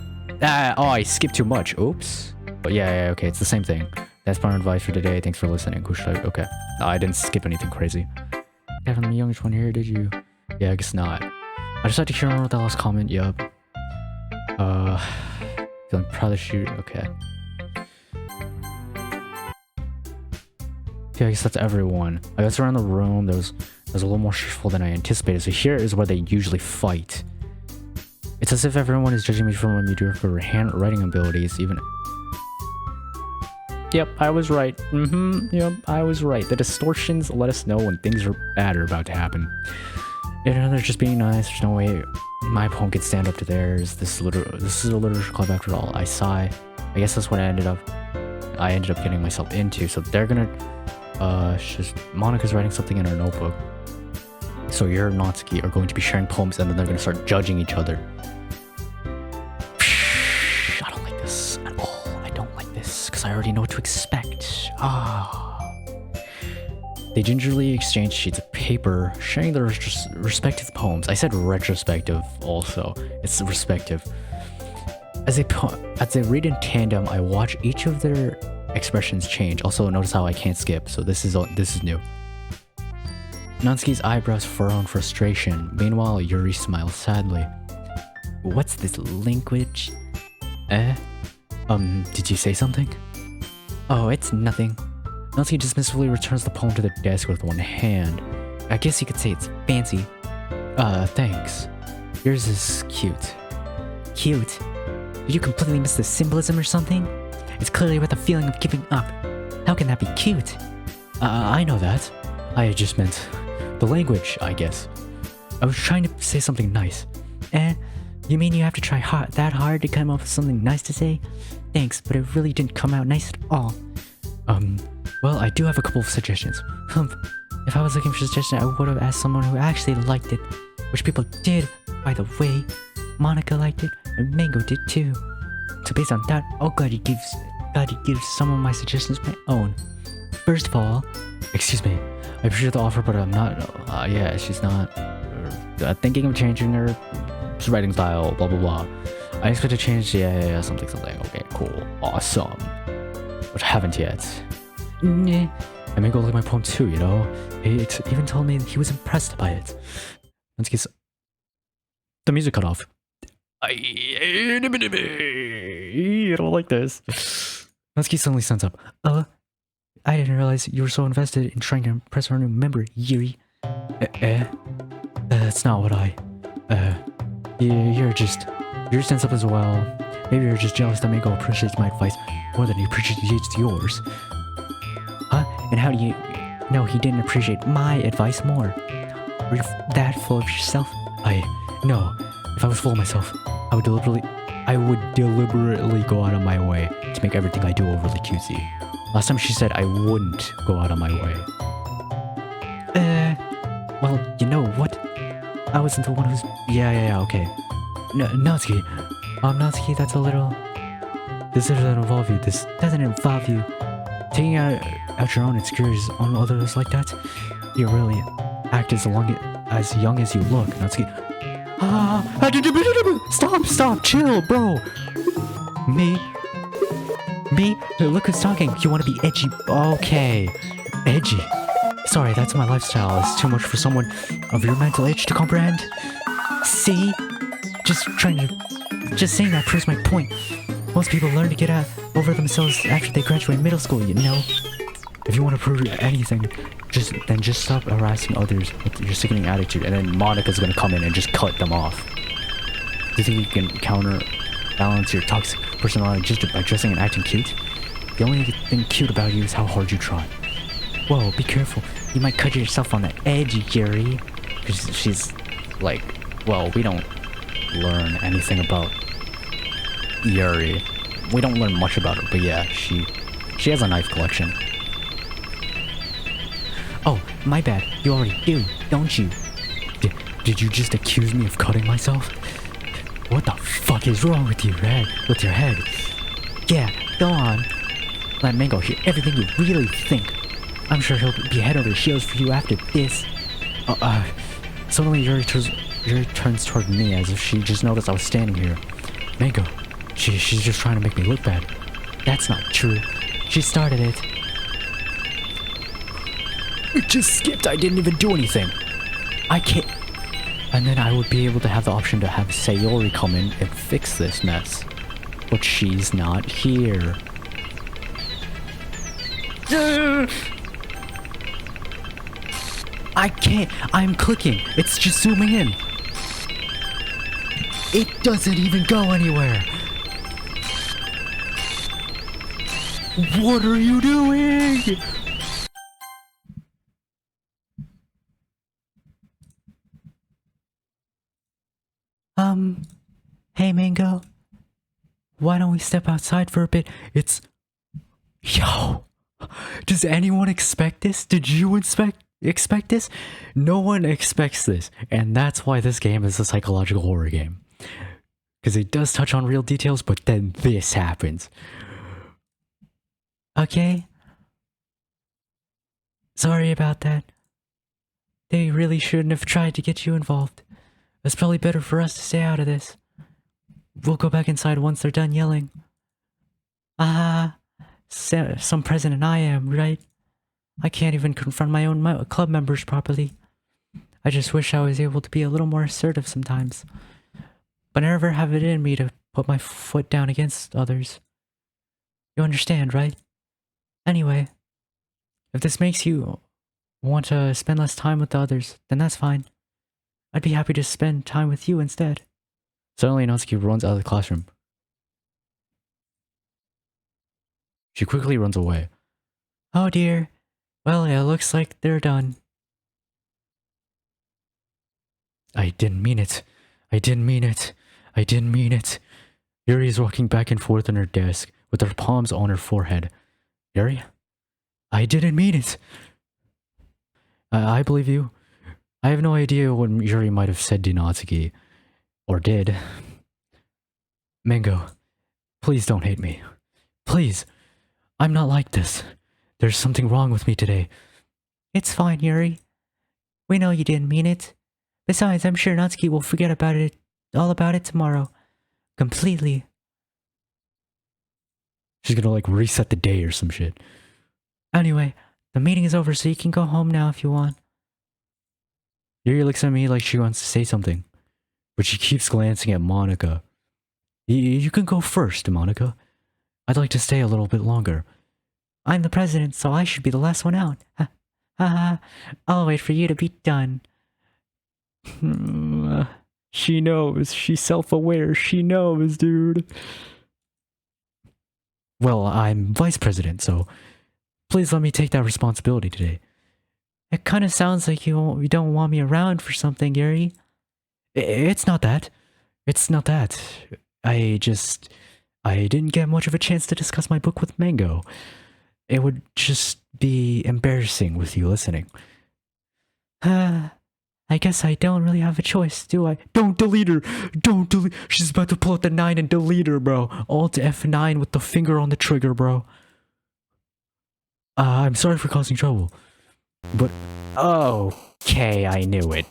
I skipped too much. Oops. But yeah, okay, it's the same thing. That's my advice for today. Thanks for listening. Okay. No, I didn't skip anything crazy. Definitely the youngest one here, did you? Yeah, I guess not. I just had to hear that last comment. Yup. Feeling proud of shoot. Okay. Yeah, I guess that's everyone. I guess around the room, there was a little more stressful than I anticipated. So here is where they usually fight. It's as if everyone is judging me for my mediocre handwriting abilities, even. Yep, I was right. Yep, I was right. The distortions let us know when things are bad or about to happen. You know, they're just being nice. There's no way my poem could stand up to theirs. This is a literature club after all. I sigh. I guess that's what I ended up getting myself into. So they're gonna, Monica's writing something in her notebook. So you and Natsuki are going to be sharing poems, and then they're gonna start judging each other. I don't like this at all. I don't like this because I already know what to expect. They gingerly exchange sheets of paper, sharing their respective poems. I said retrospective also. It's respective. As they read in tandem, I watch each of their expressions change. Also, notice how I can't skip, so this is new. Natsuki's eyebrows furrow in frustration. Meanwhile, Yuri smiles sadly. What's this language? Did you say something? Oh, it's nothing. Natsuki dismissively returns the poem to the desk with one hand. I guess you could say it's fancy. Thanks. Yours is cute. Cute? Did you completely miss the symbolism or something? It's clearly about the feeling of giving up. How can that be cute? I know that. I just meant the language, I guess. I was trying to say something nice. You mean you have to try that hard to come up with something nice to say? Thanks, but it really didn't come out nice at all. Well, I do have a couple of suggestions. If I was looking for suggestions, I would have asked someone who actually liked it. Which people did, by the way. Monica liked it, and Mango did too. So based on that, I'll gotta give some of my suggestions my own. First of all, excuse me, I appreciate the offer, but I'm not, yeah, she's not thinking of changing her writing style, blah blah blah. I expect to change, yeah, something, okay, cool, awesome. But haven't yet. Nah. I may go look at my poem too, you know? He even told me he was impressed by it. Natsuki's... The music cut off. I don't like this. Natsuki suddenly stands up. I didn't realize you were so invested in trying to impress our new member, Yuri. That's not what Yuri stands up as well. Maybe you're just jealous that Mango appreciates my advice more than he appreciates yours. And how do you know he didn't appreciate my advice more? Were you that full of yourself? No. If I was full of myself, I would deliberately go out of my way to make everything I do overly cutesy. Last time she said I wouldn't go out of my way. Well, you know what? I wasn't the one who's... Yeah, okay. Natsuki. Natsuki, that's a little... This doesn't involve you. This doesn't involve you. Taking out your own insecurities on others like that? You really act as young as you look, Natsuki. Stop, chill, bro. Me? Look who's talking. You want to be edgy? Okay, edgy. Sorry, that's my lifestyle. It's too much for someone of your mental age to comprehend. See? Just saying that proves my point. Most people learn to get over themselves after they graduate middle school, you know? If you want to prove anything, just stop harassing others with your sickening attitude, and then Monica's gonna come in and just cut them off. Do you think you can counterbalance your toxic personality just by dressing and acting cute? The only thing cute about you is how hard you try. Whoa, be careful. You might cut yourself on the edge, Yuri. Because she's like, well, we don't learn anything about Yuri. We don't learn much about her, but yeah, she has a knife collection. Oh, my bad. You already do, don't you? Did you just accuse me of cutting myself? What the fuck is wrong with you, with your head? Yeah, go on. Let Mango hear everything you really think. I'm sure he'll be head over heels for you after this. Suddenly Yuri turns toward me as if she just noticed I was standing here. Mango, she's just trying to make me look bad. That's not true. She started it. It just skipped. I didn't even do anything. I can't. And then I would be able to have the option to have Sayori come in and fix this mess. But she's not here. I can't. I'm clicking. It's just zooming in. It doesn't even go anywhere. What are you doing? Hey Mango. Why don't we step outside for a bit? Yo! Does anyone expect this? Did you expect this? No one expects this. And that's why this game is a psychological horror game. Because it does touch on real details, but then this happens. Okay? Sorry about that. They really shouldn't have tried to get you involved. It's probably better for us to stay out of this. We'll go back inside once they're done yelling. Some president I am, right? I can't even confront my own club members properly. I just wish I was able to be a little more assertive sometimes. But I never have it in me to put my foot down against others. You understand, right? Anyway, if this makes you want to spend less time with the others, then that's fine. I'd be happy to spend time with you instead. Suddenly, Natsuki runs out of the classroom. She quickly runs away. Oh dear. Well, it looks like they're done. I didn't mean it. I didn't mean it. I didn't mean it. Yuri is walking back and forth on her desk with her palms on her forehead. Yuri? I didn't mean it. I believe you. I have no idea what Yuri might have said to Natsuki. Or did. Mango, please don't hate me. Please. I'm not like this. There's something wrong with me today. It's fine, Yuri. We know you didn't mean it. Besides, I'm sure Natsuki will forget all about it tomorrow. Completely. She's gonna like reset the day or some shit. Anyway, the meeting is over, so you can go home now if you want. Yuri looks at me like she wants to say something, but she keeps glancing at Monica. You can go first, Monica. I'd like to stay a little bit longer. I'm the president, so I should be the last one out. I'll wait for you to be done. She knows. She's self-aware. She knows, dude. Well, I'm vice president, so please let me take that responsibility today. It kind of sounds like you don't want me around for something, Yuri. It's not that. It's not that. I didn't get much of a chance to discuss my book with Mango. It would just be embarrassing with you listening. I guess I don't really have a choice, do I? Don't delete her! Don't delete. She's about to pull out the 9 and delete her, bro. Alt F9 with the finger on the trigger, bro. I'm sorry for causing trouble. But, okay, I knew it.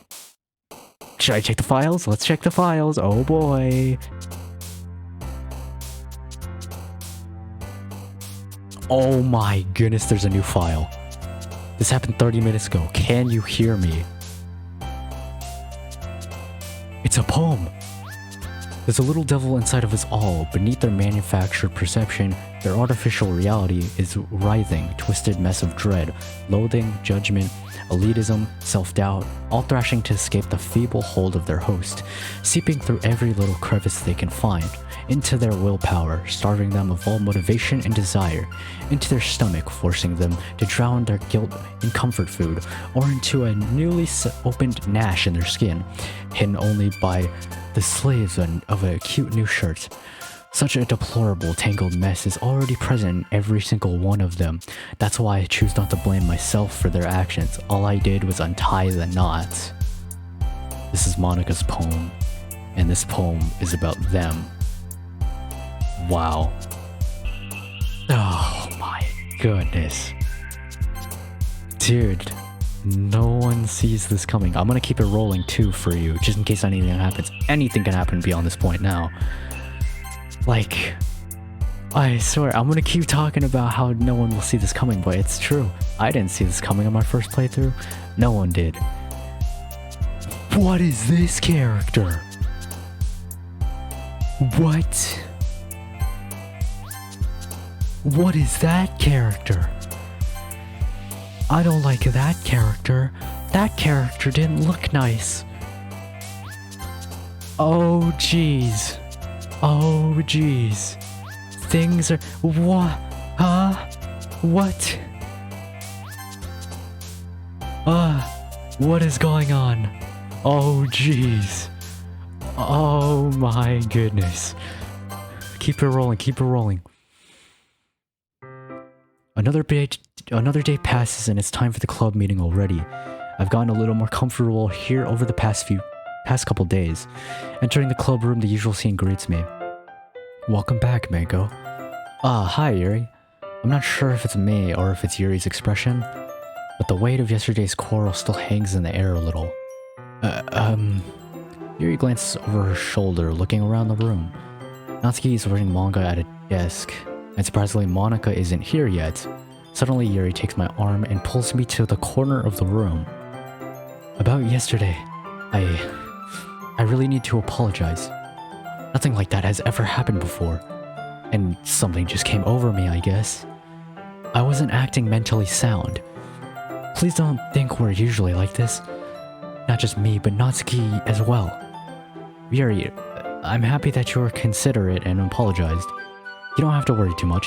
Should I check the files? Let's check the files. Oh boy. Oh my goodness, there's a new file. This happened 30 minutes ago. Can you hear me? It's a poem. There's a little devil inside of us all. Beneath their manufactured perception, their artificial reality is writhing, twisted mess of dread, loathing, judgment, elitism, self-doubt, all thrashing to escape the feeble hold of their host, seeping through every little crevice they can find, into their willpower, starving them of all motivation and desire, into their stomach, forcing them to drown their guilt in comfort food, or into a newly opened gnash in their skin, hidden only by the slaves of a cute new shirt. Such a deplorable, tangled mess is already present in every single one of them. That's why I choose not to blame myself for their actions. All I did was untie the knots. This is Monica's poem, and this poem is about them. Wow. Oh my goodness. Dude, no one sees this coming. I'm gonna keep it rolling too for you, just in case anything happens. Anything can happen beyond this point now. Like, I swear, I'm gonna keep talking about how no one will see this coming, but it's true. I didn't see this coming on my first playthrough. No one did. What is this character? What? What is that character? I don't like that character. That character didn't look nice. Oh jeez. Oh jeez. Things are... What? Huh? What? What is going on? Oh jeez. Oh my goodness. Keep it rolling, keep it rolling. Another day passes and it's time for the club meeting already. I've gotten a little more comfortable here over the past couple days. Entering the club room, the usual scene greets me. Welcome back, Mango. Hi, Yuri. I'm not sure if it's me or if it's Yuri's expression, but the weight of yesterday's quarrel still hangs in the air a little. Yuri glances over her shoulder, looking around the room. Natsuki is reading manga at a desk, and surprisingly Monica isn't here yet. Suddenly Yuri takes my arm and pulls me to the corner of the room. About yesterday, I really need to apologize. Nothing like that has ever happened before, and something just came over me, I guess. I wasn't acting mentally sound. Please don't think we're usually like this. Not just me, but Natsuki as well. Yuri, I'm happy that you were considerate and apologized. You don't have to worry too much.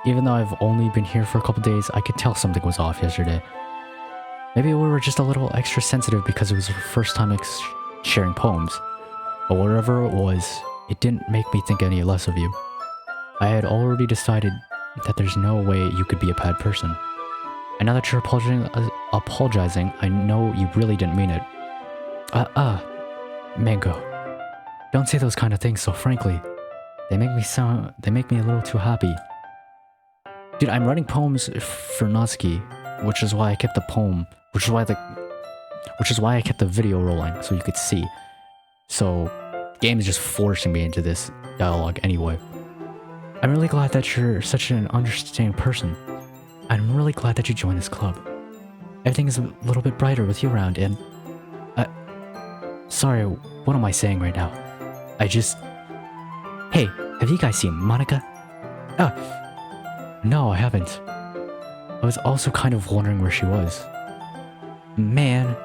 Even though I've only been here for a couple days, I could tell something was off yesterday. Maybe we were just a little extra sensitive because it was our first time sharing poems. But whatever it was, it didn't make me think any less of you. I had already decided that there's no way you could be a bad person. And now that you're apologizing, I know you really didn't mean it. Mango. Don't say those kind of things so frankly. They make me a little too happy. Dude, I'm writing poems for Natsuki, which is why I kept the poem, which is why I kept the video rolling so you could see. So, the game is just forcing me into this dialogue anyway. I'm really glad that you're such an understanding person. I'm really glad that you joined this club. Everything is a little bit brighter with you around and... Sorry, what am I saying right now? Hey, have you guys seen Monica? No, I haven't. I was also kind of wondering where she was. Man,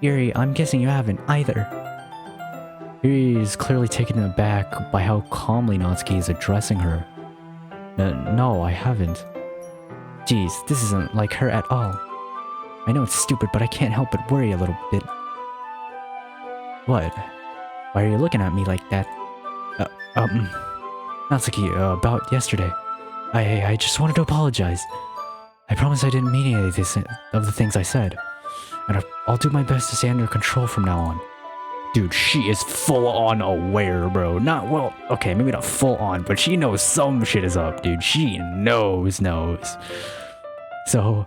Yuri, I'm guessing you haven't either. Yuri is clearly taken aback by how calmly Natsuki is addressing her. No, I haven't. Geez, this isn't like her at all. I know it's stupid, but I can't help but worry a little bit. What? Why are you looking at me like that? Natsuki, about yesterday. I just wanted to apologize. I promise I didn't mean any of the things I said. And I'll do my best to stay under control from now on. Dude, she is full on aware, bro. Okay, maybe not full on, but she knows some shit is up, dude. She knows. So,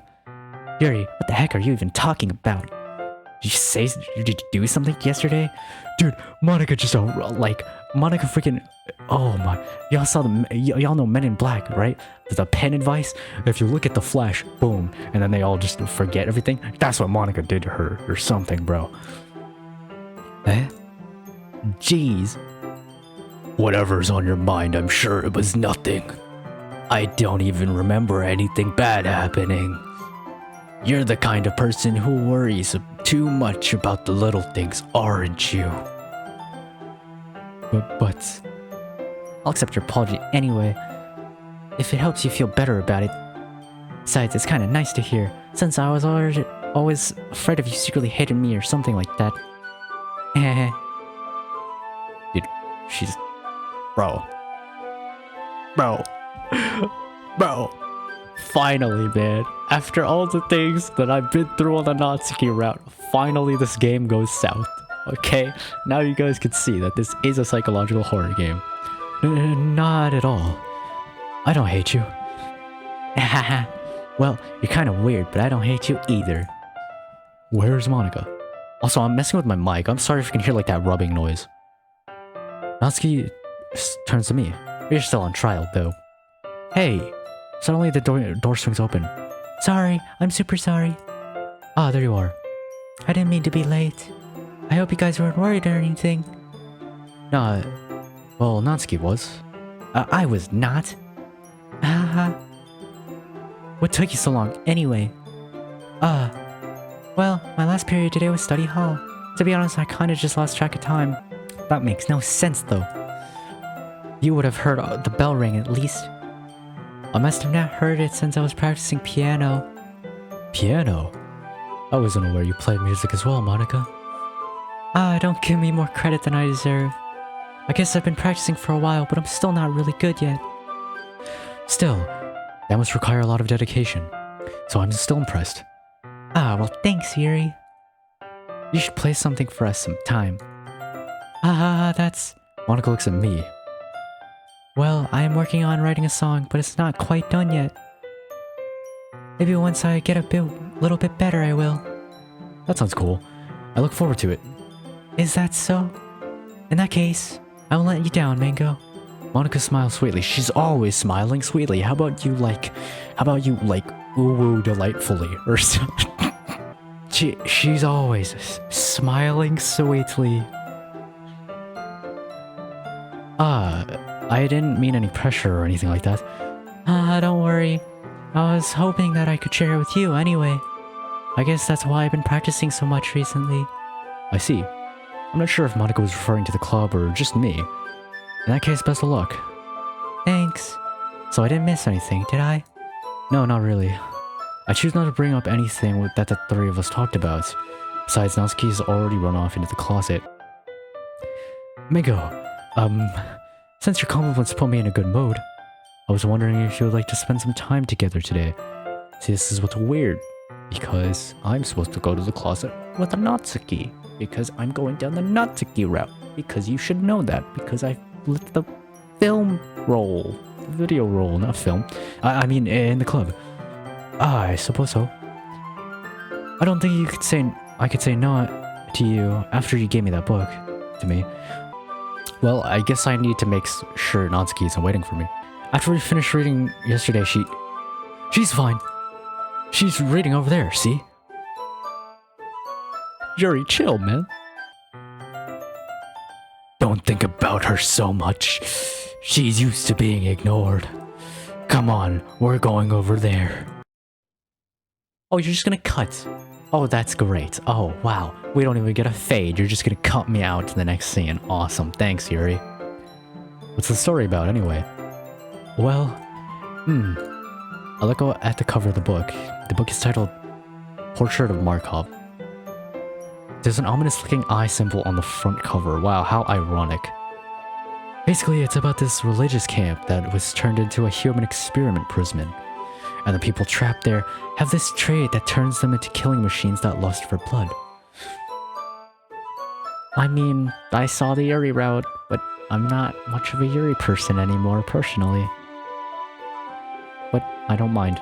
Yuri, what the heck are you even talking about? Did you do something yesterday? Dude, Monica just, Monica freaking, oh my, y'all saw y'all know Men in Black, right? The pen advice, if you look at the flash, boom, and then they all just forget everything. That's what Monica did to her, or something, bro. Eh? Jeez. Whatever's on your mind, I'm sure it was nothing. I don't even remember anything bad happening. You're the kind of person who worries too much about the little things, aren't you? But I'll accept your apology anyway, if it helps you feel better about it. Besides, it's kind of nice to hear, since I was always afraid of you secretly hating me or something like that. Dude, she's... Bro. Finally, man. After all the things that I've been through on the Natsuki route, finally this game goes south. Okay? Now you guys can see that this is a psychological horror game. Not at all. I don't hate you. Well, you're kind of weird, but I don't hate you either. Where's Monica? Also, I'm messing with my mic. I'm sorry if you can hear like that rubbing noise. Natsuki turns to me. You're still on trial, though. Hey! Suddenly the door swings open. Sorry, I'm super sorry. Ah, there you are. I didn't mean to be late. I hope you guys weren't worried or anything. Nah, well, Natsuki was. I was not. Haha. What took you so long, anyway? Well, my last period today was study hall. To be honest, I kinda just lost track of time. That makes no sense, though. You would have heard the bell ring at least. I must have not heard it since I was practicing piano. Piano? I wasn't aware you played music as well, Monica. Don't give me more credit than I deserve. I guess I've been practicing for a while, but I'm still not really good yet. Still, that must require a lot of dedication, so I'm still impressed. Well thanks, Yuri. You should play something for us sometime. That's... Monica looks at me. Well, I am working on writing a song, but it's not quite done yet. Maybe once I get a little bit better, I will. That sounds cool. I look forward to it. Is that so? In that case, I won't let you down, Mango. Monica smiles sweetly. She's always smiling sweetly. How about you ooh delightfully or something? She's always smiling sweetly. I didn't mean any pressure or anything like that. Don't worry. I was hoping that I could share it with you anyway. I guess that's why I've been practicing so much recently. I see. I'm not sure if Monica was referring to the club or just me. In that case, best of luck. Thanks. So I didn't miss anything, did I? No, not really. I choose not to bring up anything that the three of us talked about. Besides, Natsuki's already run off into the closet. Migo, since your compliments put me in a good mood, I was wondering if you would like to spend some time together today. See, this is what's weird, because I'm supposed to go to the closet with a Natsuki, because I'm going down the Natsuki route, because you should know that, because I lit the film roll, video roll, not film, I mean in the club. I suppose so. I don't think I could say no to you after you gave me that book to me. Well, I guess I need to make sure Natsuki isn't waiting for me. After we finished reading yesterday, she's fine. She's reading over there, see? Yuri, chill, man. Don't think about her so much. She's used to being ignored. Come on, we're going over there. Oh, you're just gonna cut. Oh, that's great. Oh, wow. We don't even get a fade. You're just gonna cut me out to the next scene. Awesome. Thanks, Yuri. What's the story about, anyway? Well, I look at the cover of the book. The book is titled Portrait of Markov. There's an ominous-looking eye symbol on the front cover. Wow, how ironic. Basically, it's about this religious camp that was turned into a human experiment prison. And the people trapped there have this trait that turns them into killing machines that lust for blood. I mean, I saw the Yuri route, but I'm not much of a Yuri person anymore, personally. But I don't mind.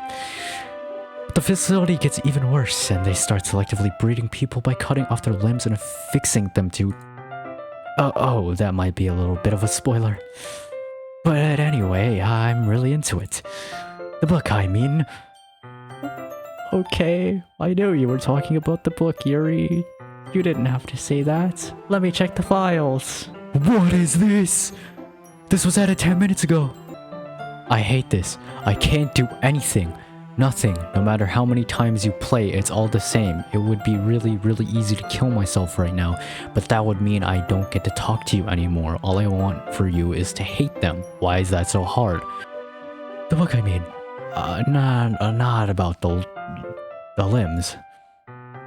But the facility gets even worse, and they start selectively breeding people by cutting off their limbs and affixing them to... oh, that might be a little bit of a spoiler. But anyway, I'm really into it. The book, I mean. Okay, I knew you were talking about the book, Yuri. You didn't have to say that. Let me check the files. What is this? This was added 10 minutes ago. I hate this. I can't do anything. Nothing. No matter how many times you play, it's all the same. It would be really, really easy to kill myself right now, but that would mean I don't get to talk to you anymore. All I want for you is to hate them. Why is that so hard? The book, I mean. Not about the limbs.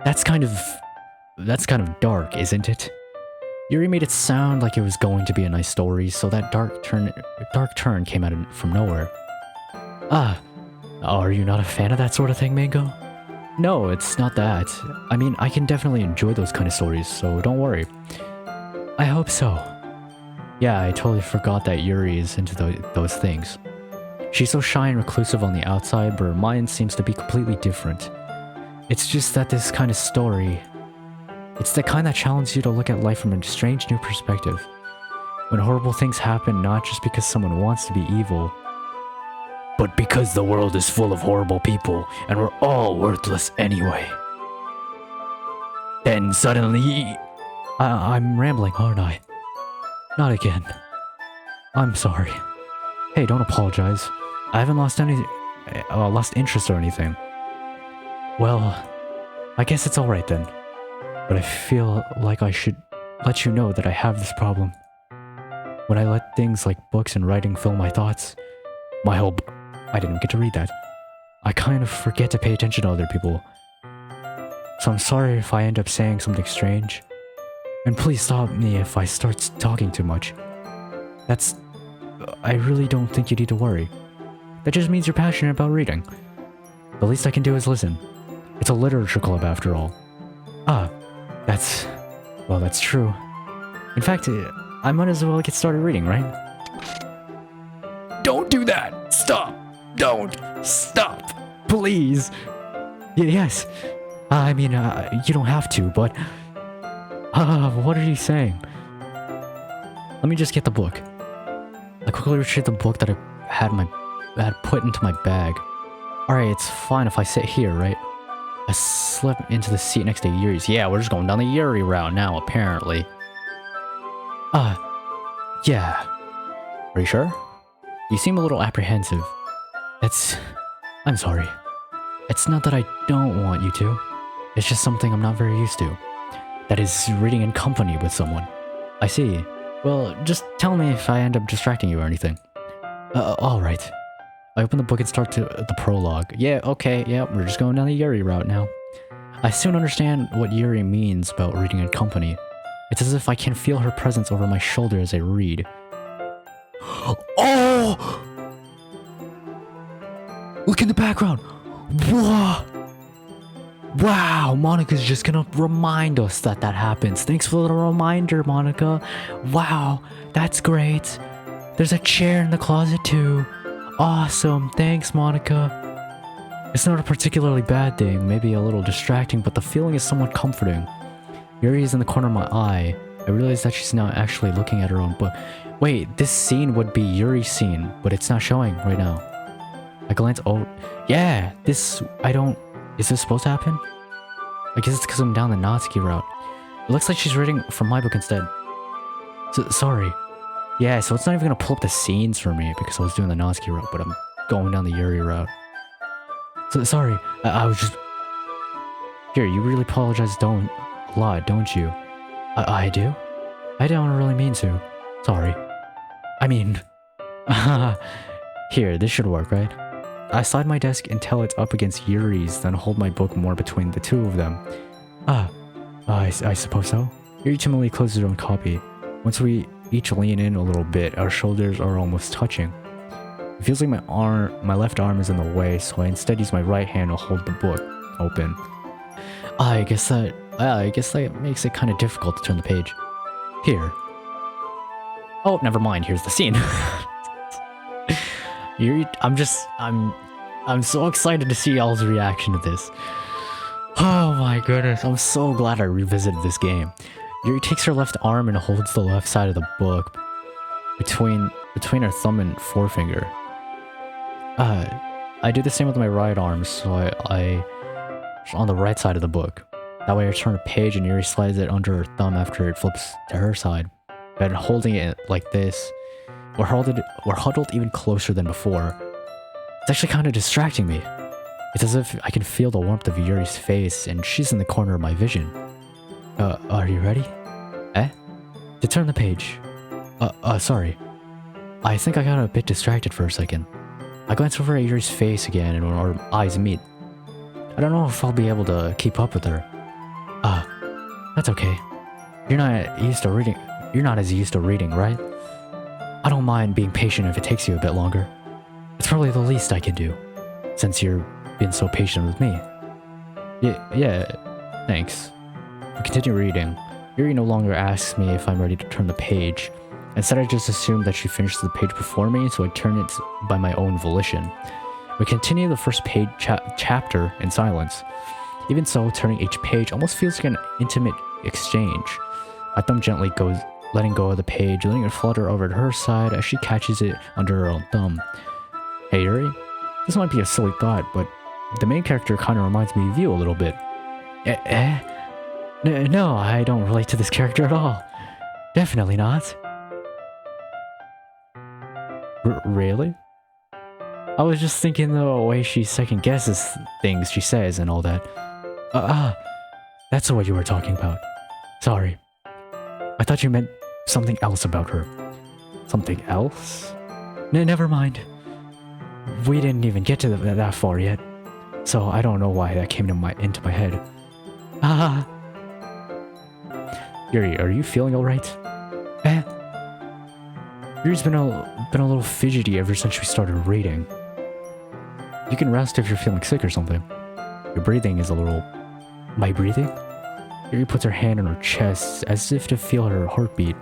That's kind of dark, isn't it? Yuri made it sound like it was going to be a nice story, so that dark turn came out from nowhere. Are you not a fan of that sort of thing, Mango? No, it's not that. I mean, I can definitely enjoy those kind of stories, so don't worry. I hope so. Yeah, I totally forgot that Yuri is into those things. She's so shy and reclusive on the outside, but her mind seems to be completely different. It's just that this kind of story... It's the kind that challenges you to look at life from a strange new perspective. When horrible things happen, not just because someone wants to be evil, but because the world is full of horrible people, and we're all worthless anyway. Then suddenly... I'm rambling, aren't I? Not again. I'm sorry. Hey, don't apologize. I haven't lost interest or anything. Well, I guess it's alright then. But I feel like I should let you know that I have this problem. When I let things like books and writing fill my thoughts, I didn't get to read that. I kind of forget to pay attention to other people. So I'm sorry if I end up saying something strange. And please stop me if I start talking too much. I really don't think you need to worry. That just means you're passionate about reading. The least I can do is listen. It's a literature club after all. That's true. In fact, I might as well get started reading, right? Don't do that! Stop! Don't! Stop! Please! Yes. I mean, you don't have to, but... what are you saying? Let me just get the book. I quickly retrieved the book that I had put into my bag. Alright, it's fine if I sit here, right? I slip into the seat next to Yuri's. Yeah, we're just going down the Yuri route now, apparently. Yeah. Are you sure? You seem a little apprehensive. I'm sorry. It's not that I don't want you to. It's just something I'm not very used to. That is, reading in company with someone. I see. Well, just tell me if I end up distracting you or anything. Alright. I open the book and start to the prologue. Yeah, okay, yeah, we're just going down the Yuri route now. I soon understand what Yuri means about reading in company. It's as if I can feel her presence over my shoulder as I read. Oh! Look in the background! Whoa! Wow, Monica's just gonna remind us that happens. Thanks for the reminder, Monica. Wow, that's great. There's a chair in the closet too. Awesome, thanks, Monica. It's not a particularly bad thing, maybe a little distracting, but the feeling is somewhat comforting. Yuri is in the corner of my eye. I realize that she's not actually looking at her own book. Wait, this scene would be Yuri's scene, but it's not showing right now. I glance over. Yeah, is this supposed to happen? I guess it's because I'm down the Natsuki route. It looks like she's reading from my book instead. Sorry. Yeah, so it's not even gonna pull up the scenes for me because I was doing the Natsuki route, but I'm going down the Yuri route. Sorry, I was just... Here, you really apologize a lot, don't you? I do? I don't really mean to. Sorry. I mean... Here, this should work, right? I slide my desk until it's up against Yuri's, then hold my book more between the two of them. I suppose so. Yuri timidly closes her own copy. Once we each lean in a little bit, our shoulders are almost touching. It feels like my left arm is in the way, so I instead use my right hand to hold the book open. I guess that makes it kind of difficult to turn the page. Here. Oh, never mind. Here's the scene. Yuri, I'm I'm so excited to see y'all's reaction to this. Oh my goodness, I'm so glad I revisited this game. Yuri takes her left arm and holds the left side of the book between her thumb and forefinger. I do the same with my right arm, so I on the right side of the book. That way I turn a page and Yuri slides it under her thumb after it flips to her side. But holding it like this, we're huddled even closer than before. It's actually kind of distracting me. It's as if I can feel the warmth of Yuri's face and she's in the corner of my vision. Are you ready? To turn the page. Sorry. I think I got a bit distracted for a second. I glance over at Yuri's face again and our eyes meet. I don't know if I'll be able to keep up with her. That's okay. You're not as used to reading, right? I don't mind being patient if it takes you a bit longer. It's probably the least I can do, since you're being so patient with me. Yeah, thanks. We continue reading. Yuri no longer asks me if I'm ready to turn the page. Instead, I just assume that she finishes the page before me, so I turn it by my own volition. We continue the first page chapter in silence. Even so, turning each page almost feels like an intimate exchange. My thumb gently goes, letting go of the page, letting it flutter over to her side as she catches it under her own thumb. Hey Yuri, this might be a silly thought, but the main character kind of reminds me of you a little bit. No, I don't relate to this character at all. Definitely not. Really? I was just thinking the way she second guesses things she says and all that. That's what you were talking about. Sorry. I thought you meant something else about her. Something else? Never mind. We didn't even get to that far yet. So I don't know why that came into my head. Yuri, are you feeling alright? Yuri's been a little fidgety ever since we started reading. You can rest if you're feeling sick or something. Your breathing is a little... My breathing? Yuri puts her hand on her chest as if to feel her heartbeat.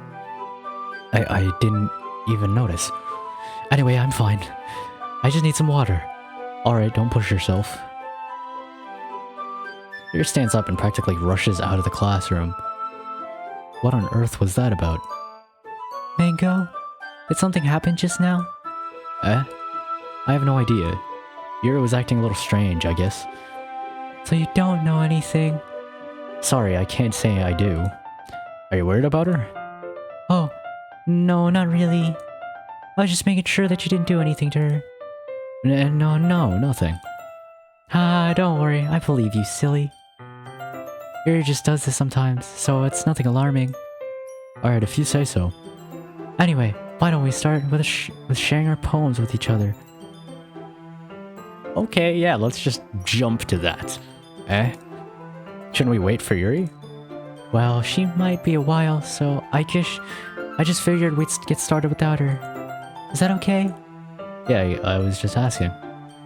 I didn't even notice. Anyway, I'm fine. I just need some water. Alright, don't push yourself. Yuri stands up and practically rushes out of the classroom. What on earth was that about? Mango? Did something happen just now? I have no idea. Yuri was acting a little strange, I guess. So you don't know anything? Sorry, I can't say I do. Are you worried about her? Oh, no, not really. I was just making sure that you didn't do anything to her. No, nothing. Don't worry, I believe you, silly. Yuri just does this sometimes, so it's nothing alarming. Alright, if you say so. Anyway, why don't we start with sharing our poems with each other? Okay, yeah, let's just jump to that. Shouldn't we wait for Yuri? Well, she might be a while, so I just figured we'd get started without her. Is that okay? Yeah, I was just asking.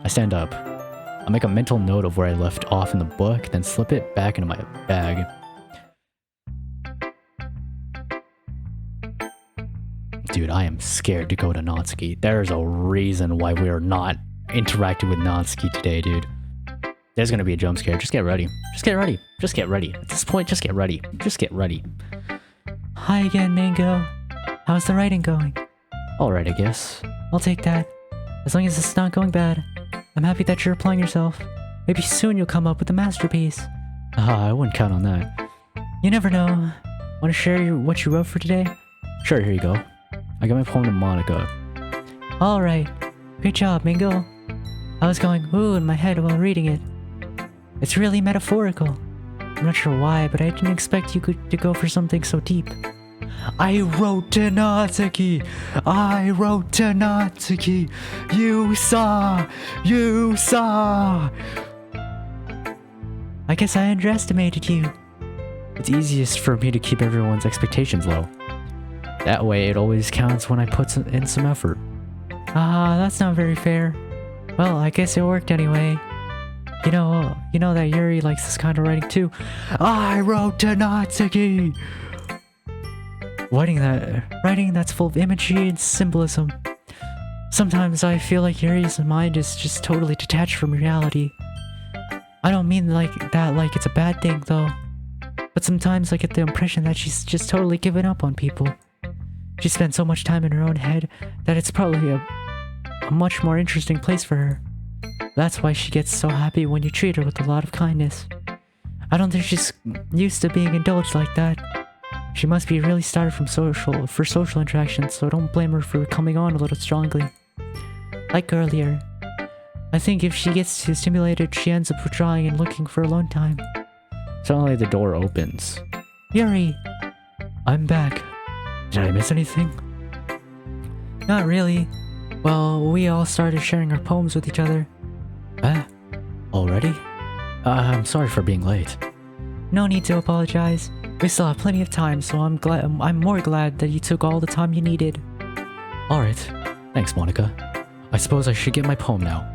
I stand up. I make a mental note of where I left off in the book, then slip it back into my bag. Dude, I am scared to go to Natsuki. There's a reason why we are not interacting with Natsuki today, dude. There's gonna be a jump scare. Just get ready. Just get ready. Just get ready. At this point, just get ready. Just get ready. Hi again, Mango. How's the writing going? Alright, I guess. I'll take that. As long as it's not going bad. I'm happy that you're applying yourself. Maybe soon you'll come up with a masterpiece. I wouldn't count on that. You never know. Want to share what you wrote for today? Sure, here you go. I got my poem to Monica. Alright. Great job, Mingo. I was going ooh in my head while reading it. It's really metaphorical. I'm not sure why, but I didn't expect you to go for something so deep. I wrote to Natsuki. I wrote to Natsuki. You saw. I guess I underestimated you. It's easiest for me to keep everyone's expectations low. That way it always counts when I put in some effort. That's not very fair. Well, I guess it worked anyway. You know that Yuri likes this kind of writing too. I wrote to Natsuki. Writing that's full of imagery and symbolism. Sometimes I feel like Yuri's mind is just totally detached from reality. I don't mean like that like it's a bad thing though. But sometimes I get the impression that she's just totally given up on people. She spent so much time in her own head that it's probably a much more interesting place for her. That's why she gets so happy when you treat her with a lot of kindness. I don't think she's used to being indulged like that. She must be really starved for social interactions, so don't blame her for coming on a little strongly. Like earlier, I think if she gets too stimulated, she ends up withdrawing and looking for alone time. Suddenly the door opens. Yuri! I'm back. Did I miss anything? Not really. Well, we all started sharing our poems with each other. Already? I'm sorry for being late. No need to apologize. We still have plenty of time, so I'm more glad that you took all the time you needed. Alright. Thanks, Monica. I suppose I should get my poem now.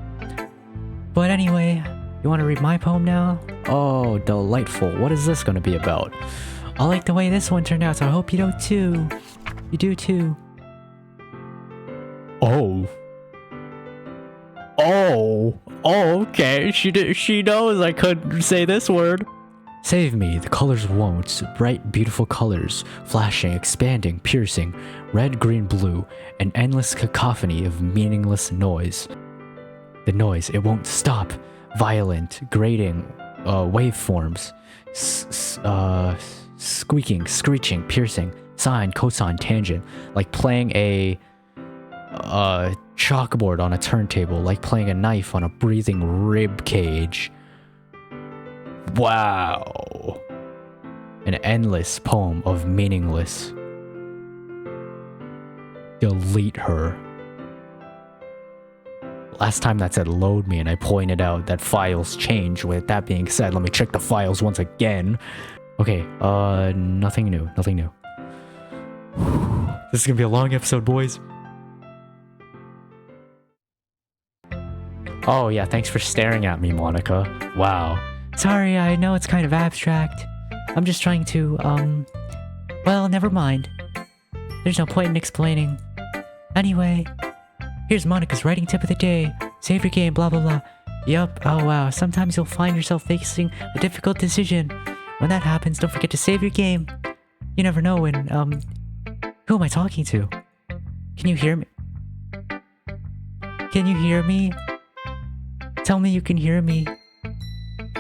But anyway, you want to read my poem now? Oh, delightful. What is this going to be about? I like the way this one turned out, so I hope you do too. You do too. Oh, okay. She knows I couldn't say this word. Save me, the colors won't. Bright, beautiful colors, flashing, expanding, piercing, red, green, blue, an endless cacophony of meaningless noise. The noise, it won't stop. Violent, grating, waveforms, squeaking, screeching, piercing, sine, cosine, tangent, like playing a chalkboard on a turntable, like playing a knife on a breathing rib cage. Wow. An endless poem of meaningless. Delete her. Last time that said load me and I pointed out that files change. With that being said, let me check the files once again. Okay, nothing new. This is gonna be a long episode, boys. Oh yeah, thanks for staring at me, Monica. Wow. Sorry, I know it's kind of abstract. I'm just trying to, well, never mind. There's no point in explaining. Anyway, here's Monica's writing tip of the day. Save your game, blah blah blah. Yup, oh wow, sometimes you'll find yourself facing a difficult decision. When that happens, don't forget to save your game. You never know when, who am I talking to? Can you hear me? Can you hear me? Tell me you can hear me.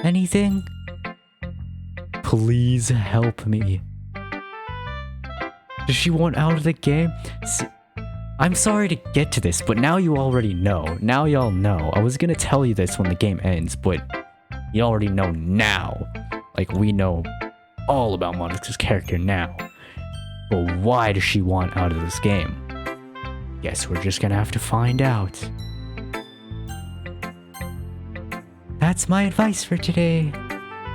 Anything? Please help me. Does she want out of the game? I'm sorry to get to this, but now you already know. Now y'all know. I was gonna tell you this when the game ends, but you already know now. Like, we know all about Monica's character now. But why does she want out of this game? Guess we're just gonna have to find out. That's my advice for today.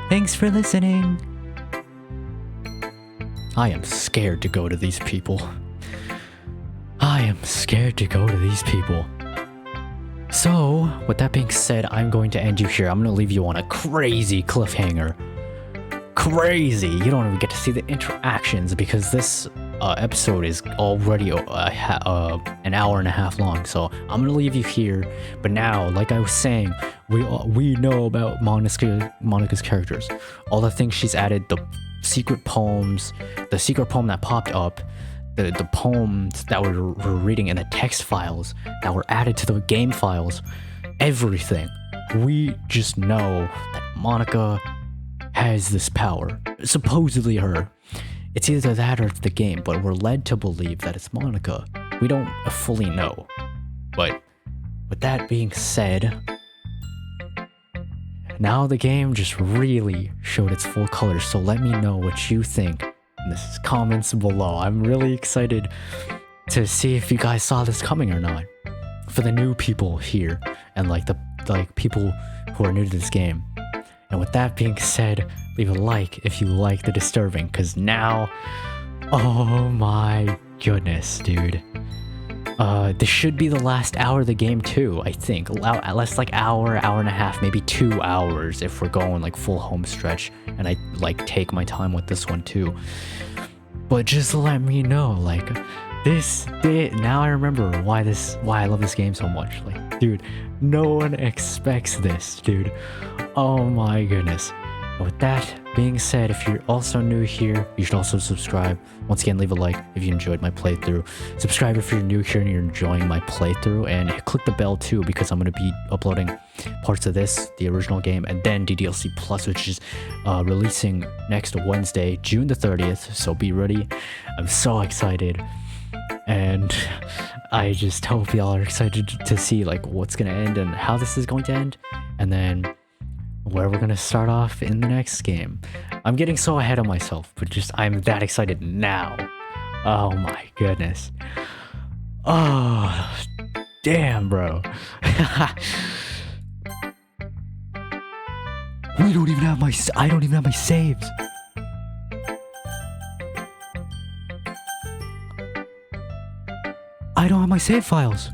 Thanks for listening. I am scared to go to these people. So, with that being said, I'm going to end you here. I'm going to leave you on a crazy cliffhanger. Crazy! You don't even get to see the interactions because this episode is already an hour and a half long. So I'm gonna leave you here. But now, like I was saying, we know about Monica's characters, all the things she's added, the secret poems, the secret poem that popped up, the poems that we're reading in the text files that were added to the game files, everything. We just know that Monica has this power, supposedly her. It's either that or it's the game, but we're led to believe that it's Monica. We don't fully know. But with that being said, now the game just really showed its full colors, so let me know what you think in the comments below. I'm really excited to see if you guys saw this coming or not. For the new people here, and like people who are new to this game. And with that being said, leave a like if you like the disturbing, because now, oh my goodness, dude. This should be the last hour of the game too, I think. Less like hour and a half, maybe 2 hours if we're going like full home stretch. And I like take my time with this one too. But just let me know, like, Now I remember why I love this game so much. Like, dude, no one expects this, dude. Oh my goodness. And with that being said, if you're also new here, you should also subscribe. Once again, leave a like if you enjoyed my playthrough. Subscribe if you're new here and you're enjoying my playthrough, and click the bell too, because I'm going to be uploading parts of this, the original game, and then DDLC Plus, which is releasing next Wednesday, June the 30th. So be ready. I'm so excited. And I just hope y'all are excited to see like what's going to end and how this is going to end. And then where we're gonna start off in the next game. I'm getting so ahead of myself, but just I'm that excited now. Oh my goodness. Oh damn, bro. I don't even have my saves. I don't have my save files.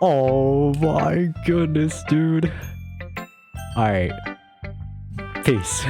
Oh my goodness, dude. All right. Peace.